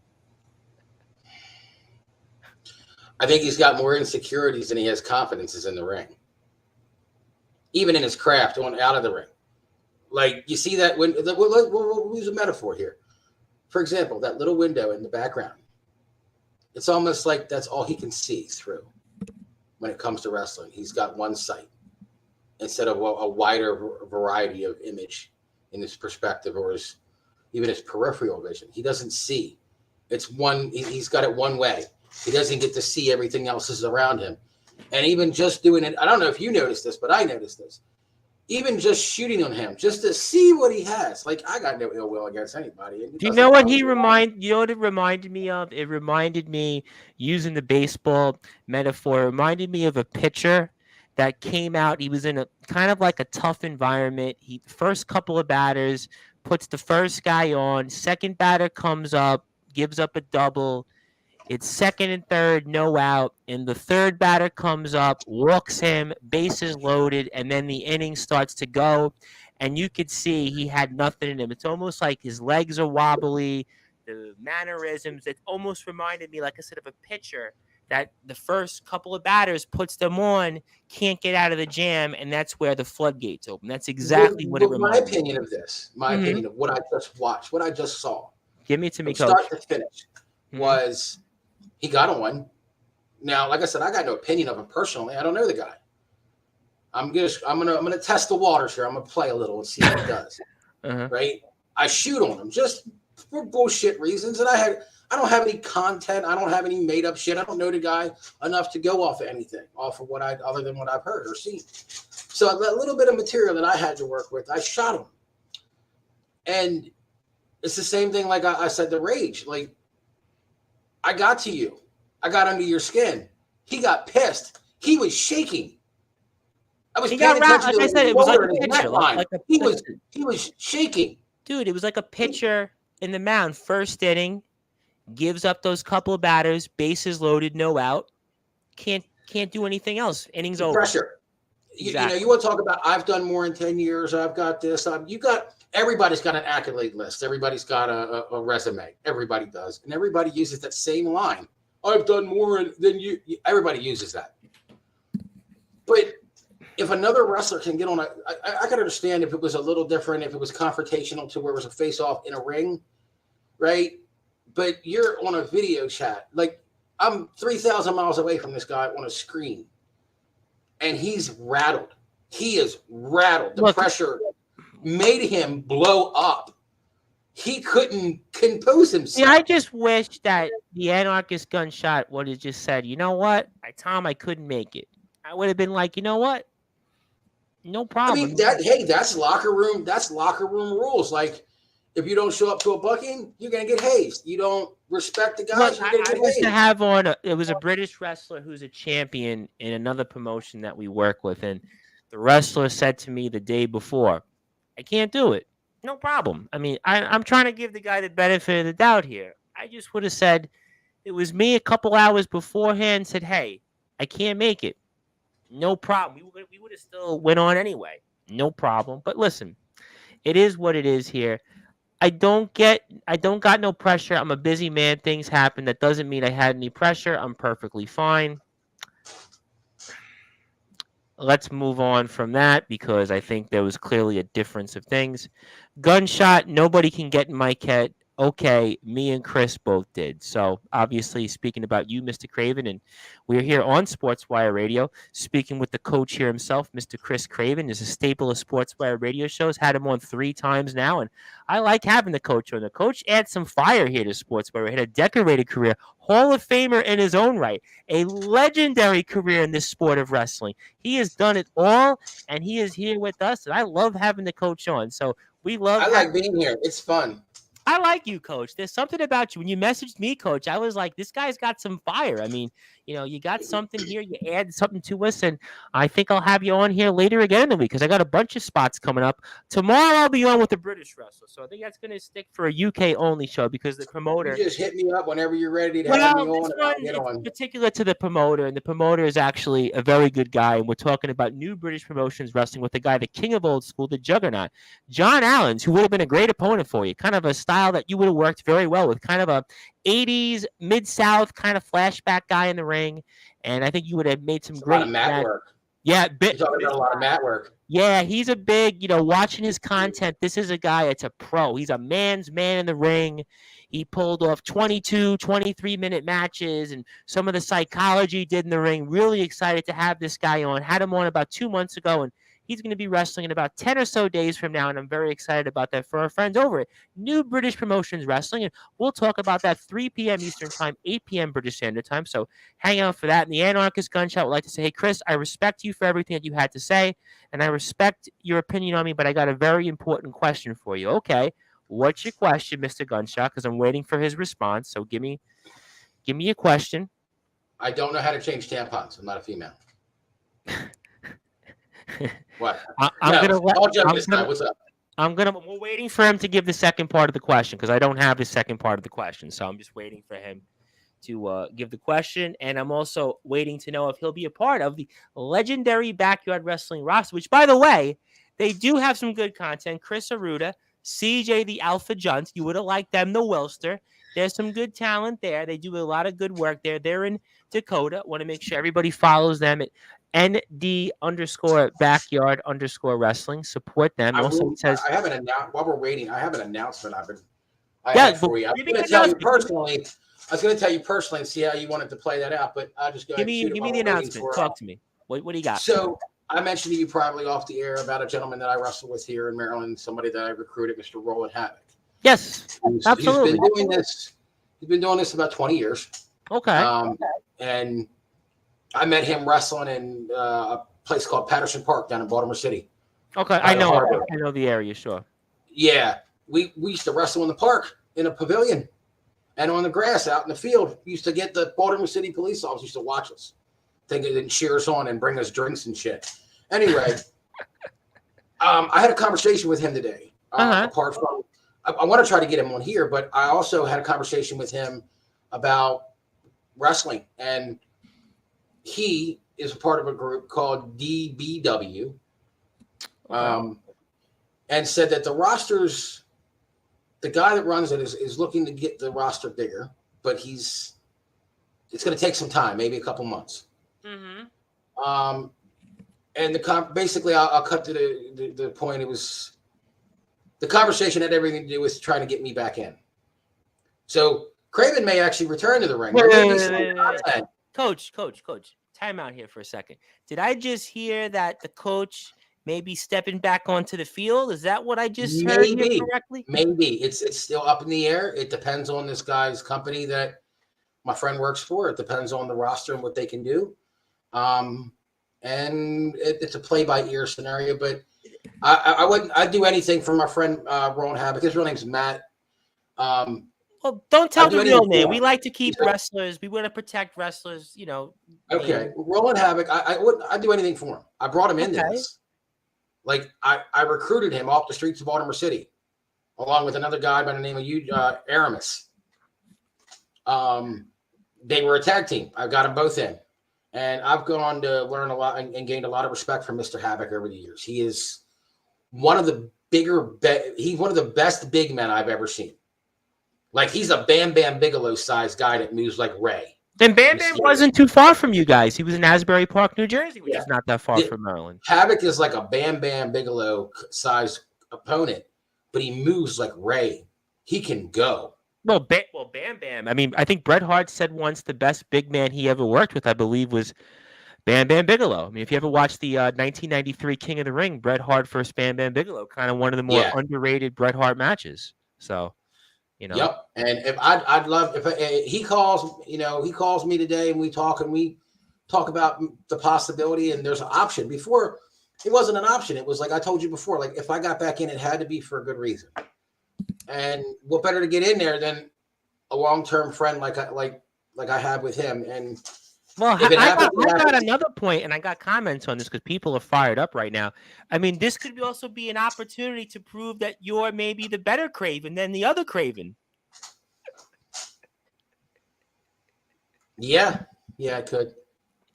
I think he's got more insecurities than he has confidences in the ring. Even in his craft, going out of the ring. Like, you see that when we'll use a metaphor here. For example, that little window in the background. It's almost like that's all he can see through when it comes to wrestling. He's got one sight instead of a wider variety of image in his perspective or even his peripheral vision. He doesn't see. It's one. He's got it one way. He doesn't get to see everything else is around him. And even just doing it, I don't know if you noticed this, but I noticed this. Even just shooting on him, just to see what he has. Like, I got no ill will against anybody. Do you know what you know what it reminded me of? It reminded me, using the baseball metaphor, it reminded me of a pitcher that came out. He was in a kind of like a tough environment. First couple of batters, puts the first guy on. Second batter comes up, gives up a double. It's second and third, no out. And the third batter comes up, walks him, bases loaded, and then the inning starts to go. And you could see he had nothing in him. It's almost like his legs are wobbly, the mannerisms. It almost reminded me, like I said, of a pitcher that the first couple of batters puts them on, can't get out of the jam, and that's where the floodgates open. That's exactly what it reminded me. My opinion of this, opinion of what I just watched, what I just saw. Give me to me, from Coach. Start to finish was he got on one. Now, like I said, I got no opinion of him personally. I don't know the guy. I'm gonna test the waters here. I'm gonna play a little and see what he does. Right? I shoot on him just for bullshit reasons, and I don't have any content. I don't have any made up shit. I don't know the guy enough to go off of anything, other than what I've heard or seen. So that little bit of material that I had to work with, I shot him. And it's the same thing like I said, the Rage. Like, I got to you. I got under your skin. He got pissed. He was shaking. I was paying attention to his shoulder and his neckline. He was shaking. Dude, it was like a pitcher in the mound. First inning, gives up those couple of batters, bases loaded, no out. Can't do anything else. Innings over. Pressure. Exactly. You want to talk about I've done more in 10 years. I've got this. Everybody's got an accolade list. Everybody's got a resume. Everybody does. And everybody uses that same line. I've done more than you. Everybody uses that. But if another wrestler can get on I can understand if it was a little different, if it was confrontational to where it was a face-off in a ring, right? But you're on a video chat. Like, I'm 3,000 miles away from this guy on a screen. And he's rattled. He is rattled. The pressure made him blow up. he couldn't compose See, himself. I just wish that the anarchist gunshot would have just said, you know what, Tom, I couldn't make it. I would have been like, you know what, no I problem. mean, that's locker room. That's locker room rules. Like, if you don't show up to a booking, you're gonna get hazed. You don't respect the guys, Look, you're gonna I get used to hazed. have on. It was a British wrestler who's a champion in another promotion that we work with, and the wrestler said to me the day before, "I can't do it. No problem. I mean, I'm trying to give the guy the benefit of the doubt here. I just would have said it was me a couple hours beforehand. Said, hey, I can't make it. No problem. We would have still went on anyway. No problem. But listen, it is what it is here. I don't got no pressure. I'm a busy man. Things happen. That doesn't mean I had any pressure. I'm perfectly fine. Let's move on from that because I think there was clearly a difference of things. Gunshot, nobody can get in my head. Okay, me and Kris both did. So obviously speaking about you, Mr. Kraven, and we're here on Sportswire Radio, speaking with the coach here himself, Mr. Kris Kraven, is a staple of Sportswire Radio shows. Had him on 3 times now, and I like having the coach on. The coach adds some fire here to Sportswire. He had a decorated career, Hall of Famer in his own right, a legendary career in this sport of wrestling. He has done it all, and he is here with us, and I love having the coach on. So we love I like being here. It's fun. I like you, Coach. There's something about you. When you messaged me, Coach, I was like, this guy's got some fire. I mean, you got something here. You add something to us, and I think I'll have you on here later again in the week because I got a bunch of spots coming up. Tomorrow I'll be on with the British wrestler, so I think that's going to stick for a UK-only show because the promoter... You just hit me up whenever you're ready to have me on. This one, it's particular to the promoter, and the promoter is actually a very good guy, and we're talking about new British promotions wrestling with the guy, the king of old school, the juggernaut, John Allens, who would have been a great opponent for you, kind of a style that you would have worked very well with, kind of a 80s, Mid-South kind of flashback guy in the ring, and I think you would have made some great... A lot of mat work. Yeah. You're talking about a lot of mat work. Yeah, he's a big, watching his content, this is a guy that's a pro. He's a man's man in the ring. He pulled off 22, 23-minute matches, and some of the psychology he did in the ring. Really excited to have this guy on. Had him on about 2 months ago, and he's going to be wrestling in about 10 or so days from now, and I'm very excited about that for our friends over at New British Promotions Wrestling, and we'll talk about that 3 p.m. Eastern Time, 8 p.m. British Standard Time, so hang out for that. And the Anarchist Gunshot would like to say, hey, Kris, I respect you for everything that you had to say, and I respect your opinion on me, but I got a very important question for you. Okay, what's your question, Mr. Gunshot? Because I'm waiting for his response, so give me a question. I don't know how to change tampons. I'm not a female. What? What's up? We're waiting for him to give the second part of the question because I don't have the second part of the question. So I'm just waiting for him to give the question. And I'm also waiting to know if he'll be a part of the legendary Backyard Wrestling roster, which, by the way, they do have some good content. Chris Aruda, CJ the Alpha Junt. You would have liked them, the Welster. There's some good talent there. They do a lot of good work there. They're in Dakota. Want to make sure everybody follows them at ND_backyard_wrestling. Support them. I have an announcement. While we're waiting, I have an announcement I have for you. I was going to tell you personally and see how you wanted to play that out, but I'll just go ahead and give me the announcement. Talk to me. What do you got? So I mentioned to you probably off the air about a gentleman that I wrestle with here in Maryland, somebody that I recruited, Mr. Roland Havoc. Yes, absolutely. He's been doing this about 20 years. Okay. And I met him wrestling in a place called Patterson Park down in Baltimore City. Okay, I know the area, sure. Yeah, we used to wrestle in the park in a pavilion and on the grass out in the field. We used to get the Baltimore City police officers used to watch us, think they'd cheer us on and bring us drinks and shit. Anyway, I had a conversation with him today. Apart from, I want to try to get him on here, but I also had a conversation with him about wrestling, and he is a part of a group called DBW, and said that the rosters, the guy that runs it is looking to get the roster bigger, but it's going to take some time, maybe a couple months. Mm-hmm. And basically, I'll cut to the point. It was the conversation had everything to do with trying to get me back in. So Kraven may actually return to the ring. Coach, time out here for a second. Did I just hear that the coach maybe stepping back onto the field? Is that what I just heard here correctly? Maybe it's still up in the air. It depends on this guy's company that my friend works for. It depends on the roster and what they can do. And it's a play by ear scenario, but I wouldn't. I'd do anything for my friend Roland Havoc. His real name's Matt. Well, don't tell the real name. We like to keep wrestlers. We want to protect wrestlers. Okay, Roland Havoc. I'd do anything for him. I brought him into this. Like I recruited him off the streets of Baltimore City, along with another guy by the name of Aramis. They were a tag team. I got them both in, and I've gone to learn a lot and gained a lot of respect from Mr. Havoc over the years. He is one of the he's one of the best big men I've ever seen. Like, he's a Bam Bam Bigelow sized guy that moves like Ray. Then Bam Bam wasn't too far from you guys. He was in Asbury Park, New Jersey, which is not that far from Maryland. Havoc is like a Bam Bam Bigelow sized opponent, but he moves like Ray. He can go. Well, Bam Bam. I mean, I think Bret Hart said once the best big man he ever worked with, I believe, was Bam Bam Bigelow. I mean, if you ever watched the 1993 King of the Ring, Bret Hart versus Bam Bam Bigelow, kind of one of the more underrated Bret Hart matches. So. Yep. And if I'd love if he calls me today and we talk about the possibility, and there's an option. Before, it wasn't an option. It was like I told you before, like if I got back in, it had to be for a good reason. And what better to get in there than a long-term friend like I have with him. And well, I got another point, and I got comments on this because people are fired up right now. I mean, this could also be an opportunity to prove that you're maybe the better Kraven than the other Kraven. Yeah, it could.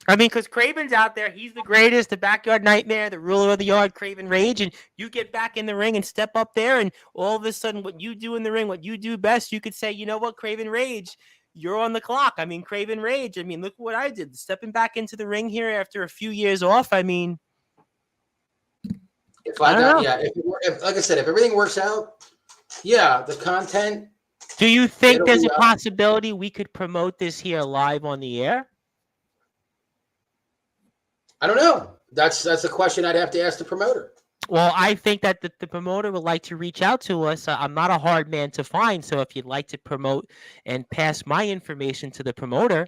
I mean, because Kraven's out there. He's the greatest, the backyard nightmare, the ruler of the yard, Kraven Rage. And you get back in the ring and step up there, and all of a sudden what you do in the ring, what you do best, you could say, you know what, Kraven Rage, you're on the clock. I mean, Kraven Rage. I mean, look what I did. Stepping back into the ring here after a few years off. I mean, if like I said, if everything works out, the content. Do you think there's a possibility we could promote this here live on the air? I don't know. That's a question I'd have to ask the promoter. Well, I think that the promoter would like to reach out to us. I'm not a hard man to find, so if you'd like to promote and pass my information to the promoter.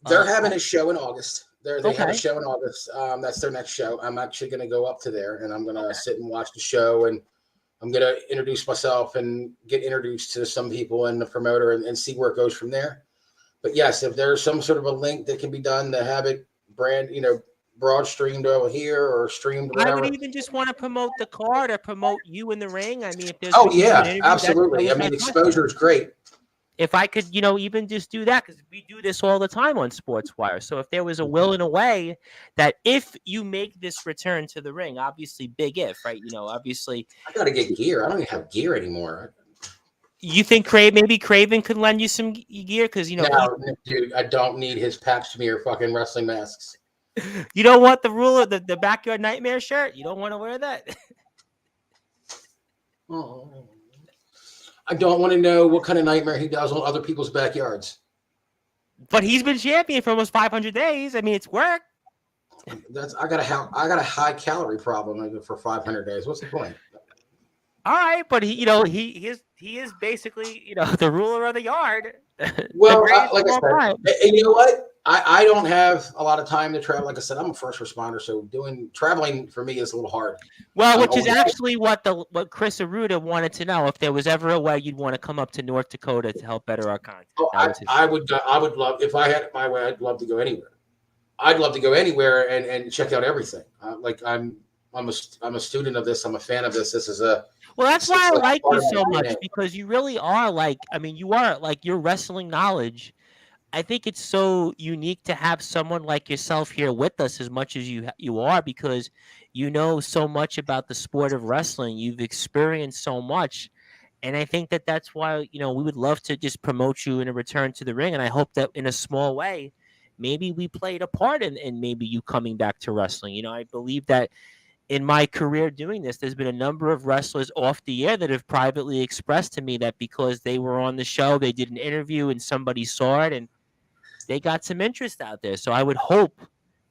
They're having a show in August. They have a show in August. That's their next show. I'm actually going to go up to there, and I'm going to sit and watch the show, and I'm going to introduce myself and get introduced to some people and the promoter and see where it goes from there. But yes, if there's some sort of a link that can be done to have it broad streamed over here or streamed whatever. I would even just want to promote the card or promote you in the ring. I mean, if there's absolutely. I mean, exposure is great. If I could, even just do that, because we do this all the time on Sportswire. So if there was a will and a way that if you make this return to the ring, obviously big if, right? Obviously. I got to get gear. I don't even have gear anymore. You think maybe Kraven could lend you some gear? Because, No, dude, I don't need his pap smear fucking wrestling masks. You don't want the ruler, the backyard nightmare shirt? You don't want to wear that? Oh. I don't want to know what kind of nightmare he does on other people's backyards. But he's been champion for almost 500 days. I mean, it's work. I got a high calorie problem for 500 days. What's the point? All right, but he is basically the ruler of the yard. Well, like I said, and you know what? I don't have a lot of time to travel. Like I said, I'm a first responder, so traveling for me is a little hard. Well, which is actually what Kris Aruda wanted to know, if there was ever a way you'd want to come up to North Dakota to help better our content. Oh, I would love, if I had it my way, I'd love to go anywhere. I'd love to go anywhere and check out everything. I'm a student of this. I'm a fan of this. This is a. Well, that's why I like you so much, because you really are you are your wrestling knowledge. I think it's so unique to have someone like yourself here with us as much as you are, because you know so much about the sport of wrestling. You've experienced so much. And I think that's why, we would love to just promote you in a return to the ring. And I hope that in a small way, maybe we played a part in maybe you coming back to wrestling. I believe that in my career doing this, there's been a number of wrestlers off the air that have privately expressed to me that because they were on the show, they did an interview and somebody saw it and they got some interest out there. So I would hope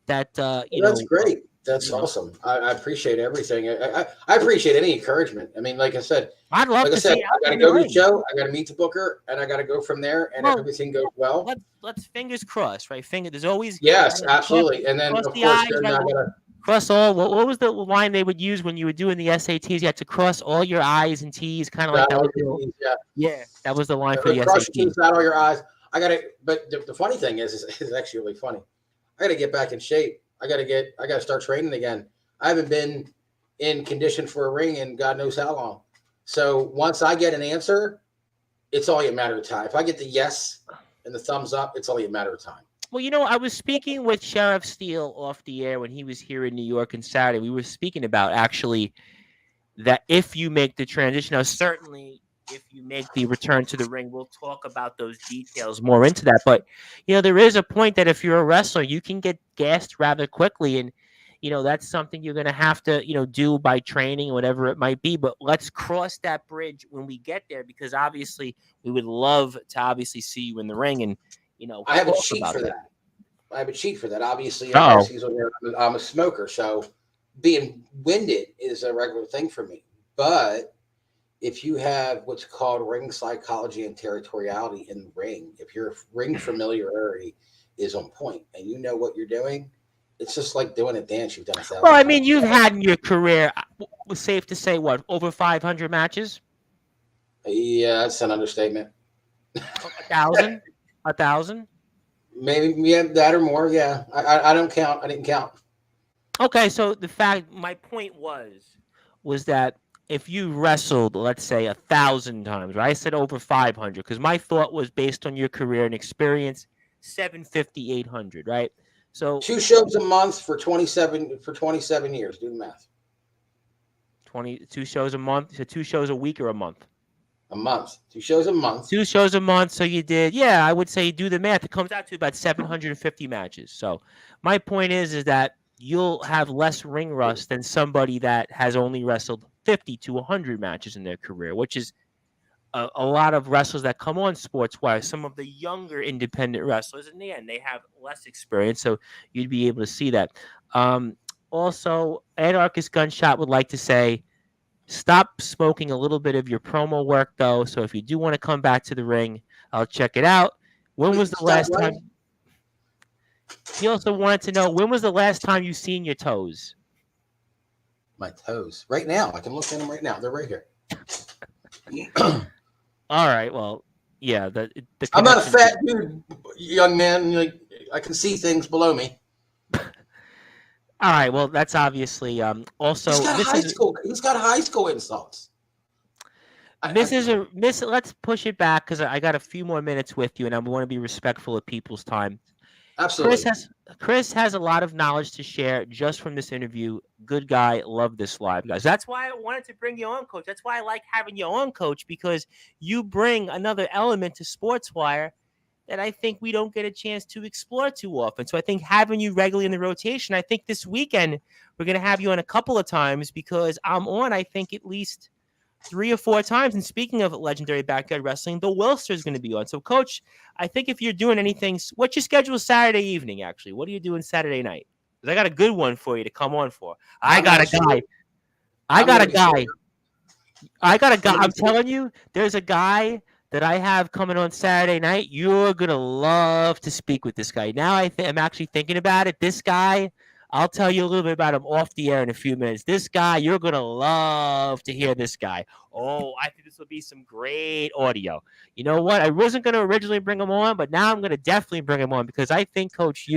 that, that's great. That's awesome. I appreciate everything. I appreciate any encouragement. I mean, like I said, I'd love to see I you out got to in the go to the ring. show. I got to meet the booker, and I got to go from there. And if Well, everything goes well, let's fingers crossed, right? There's always yes, absolutely. And then cross of the course, I's, then right? I got to Cross all. What was the line they would use when you were doing the SATs? You had to cross all your I's and T's, kind of like that. Yeah, that was the line for the crush your SATs. teeth out all your eyes. I got to. But the funny thing is actually really funny. I got to get back in shape. I got to start training again. I haven't been in condition for a ring in God knows how long. So once I get an answer, it's only a matter of time. If I get the yes and the thumbs up, it's only a matter of time. Well, I was speaking with Sheriff Steele off the air when he was here in New York on Saturday. We were speaking about actually that if you make the transition, now certainly if you make the return to the ring, we'll talk about those details more into that. But, there is a point that if you're a wrestler, you can get gassed rather quickly. And, that's something you're going to have to, do by training, whatever it might be. But let's cross that bridge when we get there, because obviously we would love to obviously see you in the ring. And, I have a cheat for that. I have a cheat for that. Obviously, I'm a smoker, so being winded is a regular thing for me. But if you have what's called ring psychology and territoriality in the ring, if your ring familiarity is on point and you know what you're doing, it's just like doing a dance you've done 1,000 Well, I mean, times. you've had in your career, was safe to say, what, over 500 matches? Yeah, that's an understatement. 1,000? 1,000? Maybe, yeah, that or more. Yeah, I don't count. I didn't count. Okay, so my point was that if you wrestled, let's say 1,000 times, right? I said over 500 because my thought was based on your career and experience, 750, 800, right? So 2 shows a month for 27 years. Do the math. 22 shows a month. So 2 shows a week or a month? A month. 2 shows a month. 2 shows a month. So you did, I would say do the math. It comes out to about 750 matches. So my point is that you'll have less ring rust than somebody that has only wrestled 50 to 100 matches in their career, which is a lot of wrestlers that come on Sportswire. Some of the younger independent wrestlers, in the end, they have less experience. So you'd be able to see that. Also, Anarchist Gunshot would like to say, stop smoking a little bit of your promo work, though. So if you do want to come back to the ring, I'll check it out. When was the last time? He also wanted to know, when was the last time you seen your toes? My toes. Right now. I can look at them right now. They're right here. All right. Well, yeah. I'm not a fat dude, young man. Like, I can see things below me. All right. Well, that's obviously also. He's got high school insults. Let's push it back because I got a few more minutes with you, and I want to be respectful of people's time. Absolutely. Chris has a lot of knowledge to share just from this interview. Good guy. Love this live, guys. That's why I wanted to bring you on, Coach. That's why I like having you on, Coach, because you bring another element to Sportswire that I think we don't get a chance to explore too often. So I think having you regularly in the rotation, I think this weekend we're going to have you on a couple of times because I'm on, I think, at least 3 or 4 times. And speaking of legendary backyard wrestling, the Wilster is going to be on. So, Coach, I think if you're doing anything, what's your schedule Saturday evening, actually? What are you doing Saturday night? Because I got a good one for you to come on for. I got a guy. I'm telling you, there's a guy that I have coming on Saturday night. You're going to love to speak with this guy. Now I'm actually thinking about it. This guy, I'll tell you a little bit about him off the air in a few minutes. This guy, you're going to love to hear this guy. Oh, I think this will be some great audio. You know what? I wasn't going to originally bring him on, but now I'm going to definitely bring him on because I think, Coach,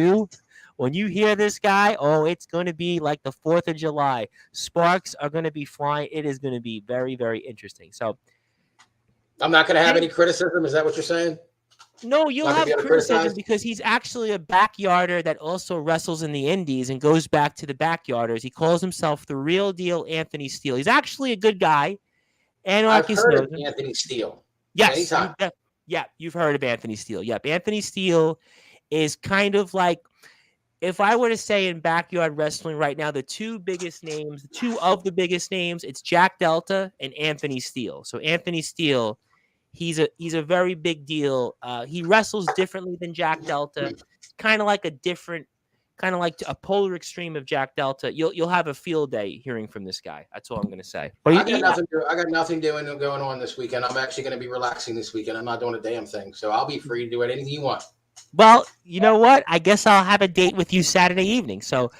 when you hear this guy, it's going to be like the 4th of July. Sparks are going to be flying. It is going to be very, very interesting. So I'm not going to have any criticism. Is that what you're saying? No, you'll have criticism because he's actually a backyarder that also wrestles in the indies and goes back to the backyarders. He calls himself the real deal Anthony Steele. He's actually a good guy. I've heard of Anthony Steele. Yes. You've heard of Anthony Steele. Yep. Anthony Steele is kind of like, if I were to say in backyard wrestling right now, the 2 of the biggest names, it's Jack Delta and Anthony Steele. So Anthony Steele, he's a very big deal. He wrestles differently than Jack Delta, kind of like a different kind of like a polar extreme of Jack Delta, you'll have a field day hearing from this guy. That's all I'm going to say. But I got nothing going on this weekend. I'm actually going to be relaxing this weekend. I'm not doing a damn thing, so I'll be free to do anything you want. Well, you know what? I guess I'll have a date with you Saturday evening. So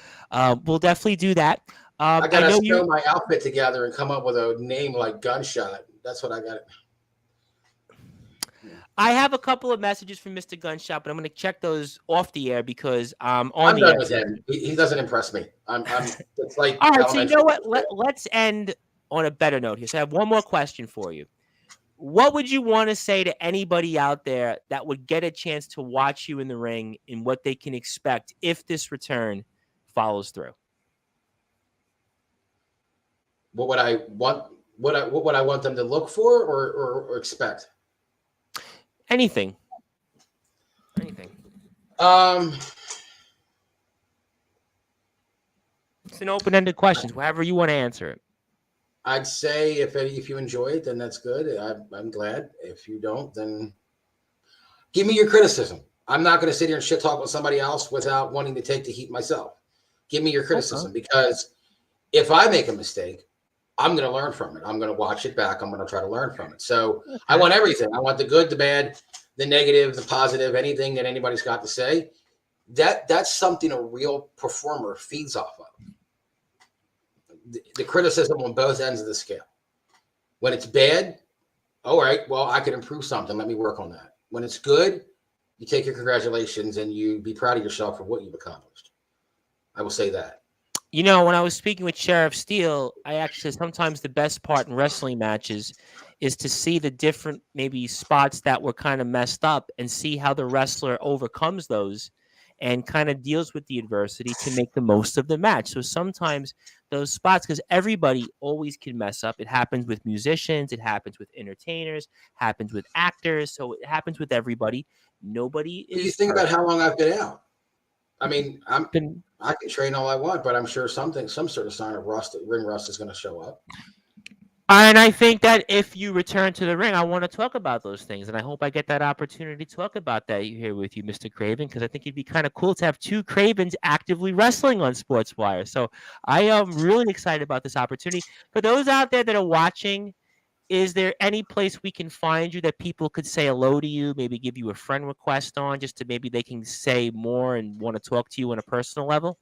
we'll definitely do that. I got to throw my outfit together and come up with a name like Gunshot. That's what I got. I have a couple of messages from Mr. Gunshot, but I'm going to check those off the air because I'm done with him. He doesn't impress me. It's like all right. So you know what? Let's end on a better note here. So I have one more question for you. What would you want to say to anybody out there that would get a chance to watch you in the ring and what they can expect if this return follows through? What would I want? What would I want them to look for or expect? Anything. It's an open-ended question. However you want to answer it. I'd say if you enjoy it, then that's good. I'm glad. If you don't, then give me your criticism. I'm not going to sit here and shit talk with somebody else without wanting to take the heat myself. Give me your criticism because if I make a mistake, I'm going to learn from it. I'm going to watch it back. I'm going to try to learn from it. So I want everything. I want the good, the bad, the negative, the positive, anything that anybody's got to say. That's something a real performer feeds off of. The criticism on both ends of the scale. When it's bad, all right, well, I could improve something. Let me work on that. When it's good, you take your congratulations and you be proud of yourself for what you've accomplished. I will say that. You know, when I was speaking with Sheriff Steele, I actually said sometimes the best part in wrestling matches is to see the different maybe spots that were kind of messed up and see how the wrestler overcomes those and kind of deals with the adversity to make the most of the match. So sometimes those spots, because everybody always can mess up. It happens with musicians. It happens with entertainers. Happens with actors. So it happens with everybody. Nobody is. You think about how long I've been out. I mean, I can train all I want, but I'm sure some sort of sign of ring rust is going to show up. And I think that if you return to the ring, I want to talk about those things. And I hope I get that opportunity to talk about that here with you, Mr. Kraven, because I think it'd be kind of cool to have two Kravens actively wrestling on Sportswire. So I am really excited about this opportunity. For those out there that are watching, is there any place we can find you that people could say hello to you, maybe give you a friend request on, just to maybe they can say more and want to talk to you on a personal level?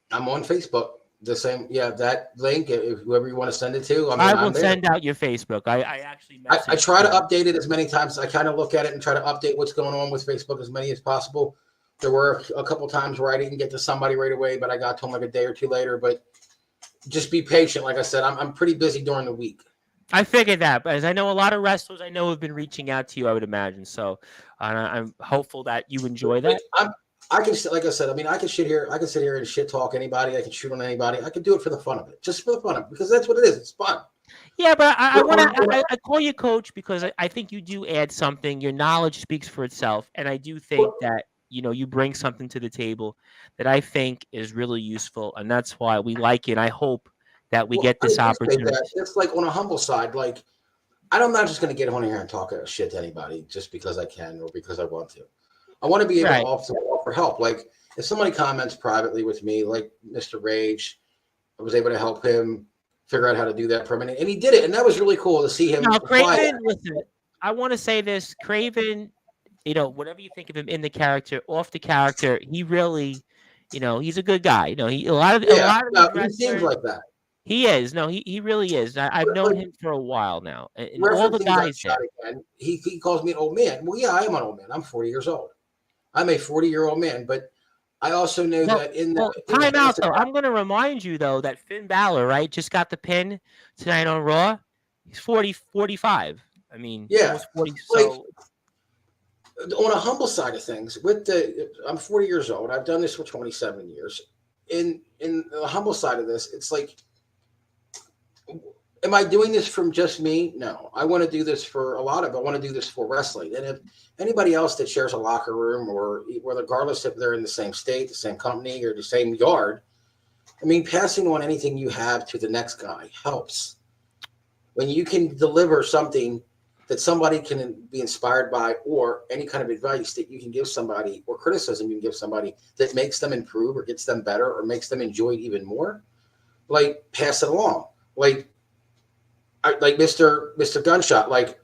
I'm on Facebook. The same, that link, if whoever you want to send it to. I will send out your Facebook. I actually I try to update it as many times as I kind of look at it and try to update what's going on with Facebook as many as possible. There were a couple times where I didn't get to somebody right away, but I got to them like a day or two later. But just be patient. Like I said, I'm pretty busy during the week. I figured that, but as I know a lot of wrestlers I know have been reaching out to you, I would imagine. So I'm hopeful that you enjoy that. I can, like I said, I can sit here and shit talk anybody. I can shoot on anybody. I can do it for the fun of it, just for the fun of it, because that's what it is. It's fun. Yeah, but I call you coach because I think you do add something. Your knowledge speaks for itself, and I do think that you bring something to the table that I think is really useful, and that's why we like it. I hope that we get this opportunity. It's like on a humble side, like I'm not just going to get on here and talk shit to anybody just because I can or because I want to. I want to be able to offer help. Like if somebody comments privately with me, like Mr. Rage, I was able to help him figure out how to do that permanent, and he did it, and that was really cool to see him. Now, Kraven, listen, I want to say this, Kraven. Whatever you think of him in the character, off the character, he really, he's a good guy. He seems like that. He is. No, he really is. I've known him for a while now. And all the guys there. He calls me an old man. Well, yeah, I am an old man. I'm 40 years old. I'm a 40-year-old man, but I also know that time out, though. I'm going to remind you, though, that Finn Balor, right, just got the pin tonight on Raw. He's 45. I mean, almost 40. So on a humble side of things, I'm 40 years old. I've done this for 27 years. In the humble side of this, it's like, am I doing this from just me? No, I want to do this for a lot of. I want to do this for wrestling. And if anybody else that shares a locker room, or regardless if they're in the same state, the same company, or the same yard, passing on anything you have to the next guy helps. When you can deliver something that somebody can be inspired by, or any kind of advice that you can give somebody, or criticism you can give somebody that makes them improve or gets them better or makes them enjoy it even more, like pass it along. Like Mr. Gunshot, like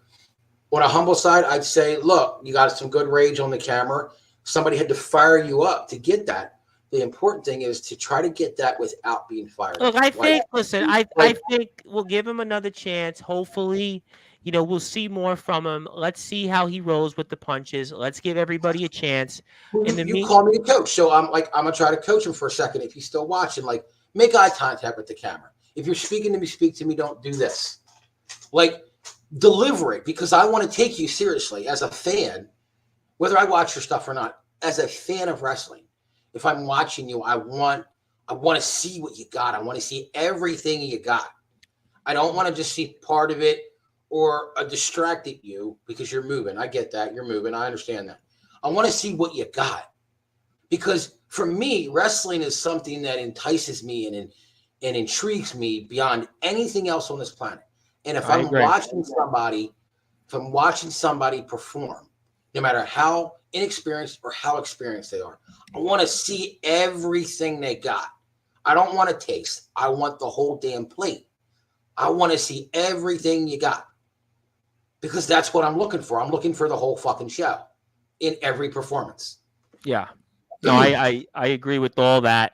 on a humble side, I'd say, look, you got some good rage on the camera. Somebody had to fire you up to get that. The important thing is to try to get that without being fired. Look, I think, listen, I think we'll give him another chance. Hopefully, we'll see more from him. Let's see how he rolls with the punches. Let's give everybody a chance. You call me a coach, so I'm gonna try to coach him for a second. If he's still watching, like, make eye contact with the camera. If you're speaking to me, speak to me. Don't do this. Like, deliver it, because I want to take you seriously as a fan, whether I watch your stuff or not. As a fan of wrestling, if I'm watching you, I want to see what you got. I want to see everything you got. I don't want to just see part of it or distracted you because you're moving. I get that. You're moving. I understand that. I want to see what you got. Because for me, wrestling is something that entices me and intrigues me beyond anything else on this planet. And if I'm watching somebody perform, no matter how inexperienced or how experienced they are, I want to see everything they got. I don't want to taste. I want the whole damn plate. I want to see everything you got, because that's what I'm looking for. I'm looking for the whole fucking show in every performance. Yeah. No, I agree with all that.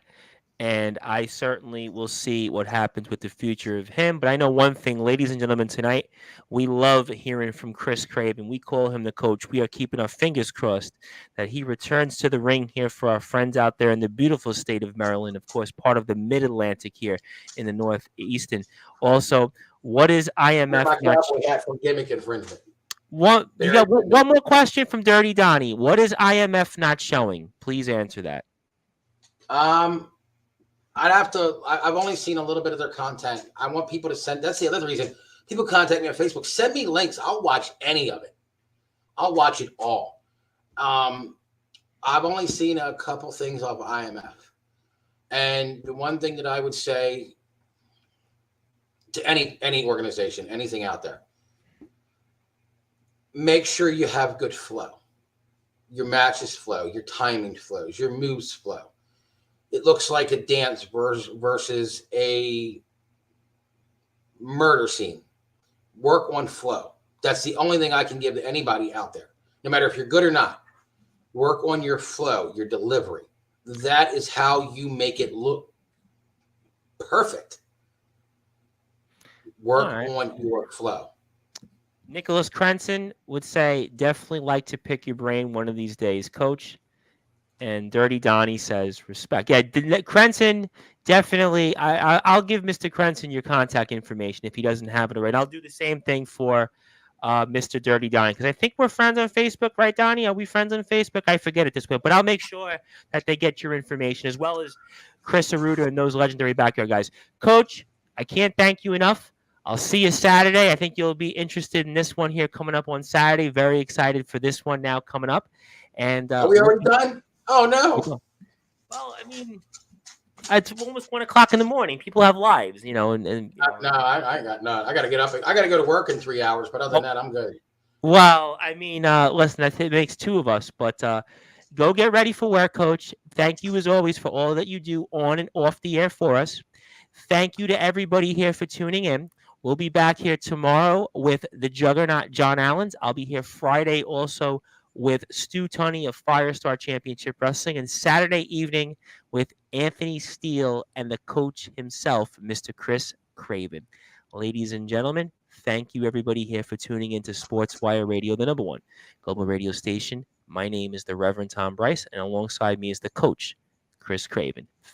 And I certainly will see what happens with the future of him. But I know one thing, ladies and gentlemen, tonight, we love hearing from Kris Kraven. We call him the coach. We are keeping our fingers crossed that he returns to the ring here for our friends out there in the beautiful state of Maryland, of course, part of the Mid-Atlantic here in the Northeastern. Also, what is IMF? My cowboy hat from gimmick infringement. You got one more question from Dirty Donnie. What is IMF not showing? Please answer that. I've only seen a little bit of their content. I want people to send. That's the other reason. People contact me on Facebook. Send me links. I'll watch any of it. I'll watch it all. I've only seen a couple things of IMF. And the one thing that I would say to any organization, anything out there, make sure you have good flow. Your matches flow, your timing flows, your moves flow. It looks like a dance versus a murder scene. Work on flow. That's the only thing I can give to anybody out there. No matter if you're good or not, work on your flow, your delivery. That is how you make it look perfect. Work on your flow. Nicholas Crenson would say, definitely like to pick your brain one of these days, Coach. And Dirty Donnie says, respect. Yeah, Crenson, definitely. I'll give Mr. Crenson your contact information if he doesn't have it already. I'll do the same thing for Mr. Dirty Donnie, because I think we're friends on Facebook, right, Donnie? Are we friends on Facebook? I forget it this way, but I'll make sure that they get your information, as well as Chris Aruda and those legendary backyard guys. Coach, I can't thank you enough. I'll see you Saturday. I think you'll be interested in this one here coming up on Saturday. Very excited for this one now coming up. And are we already done? Oh, no. Well, I mean, it's almost 1 o'clock in the morning. People have lives, No, I ain't got none. I got to get up. I got to go to work in 3 hours, but other than that, I'm good. Well, I mean, listen, it makes two of us, but go get ready for work, Coach. Thank you, as always, for all that you do on and off the air for us. Thank you to everybody here for tuning in. We'll be back here tomorrow with the juggernaut, John Allens. I'll be here Friday also with Stu Tunney of Firestar Championship Wrestling, and Saturday evening with Anthony Steele and the coach himself, Mr. Kris Kraven. Ladies and gentlemen, thank you everybody here for tuning into Sportswire Radio, the #1 global radio station. My name is the Reverend Tom Bryce, and alongside me is the coach, Kris Kraven.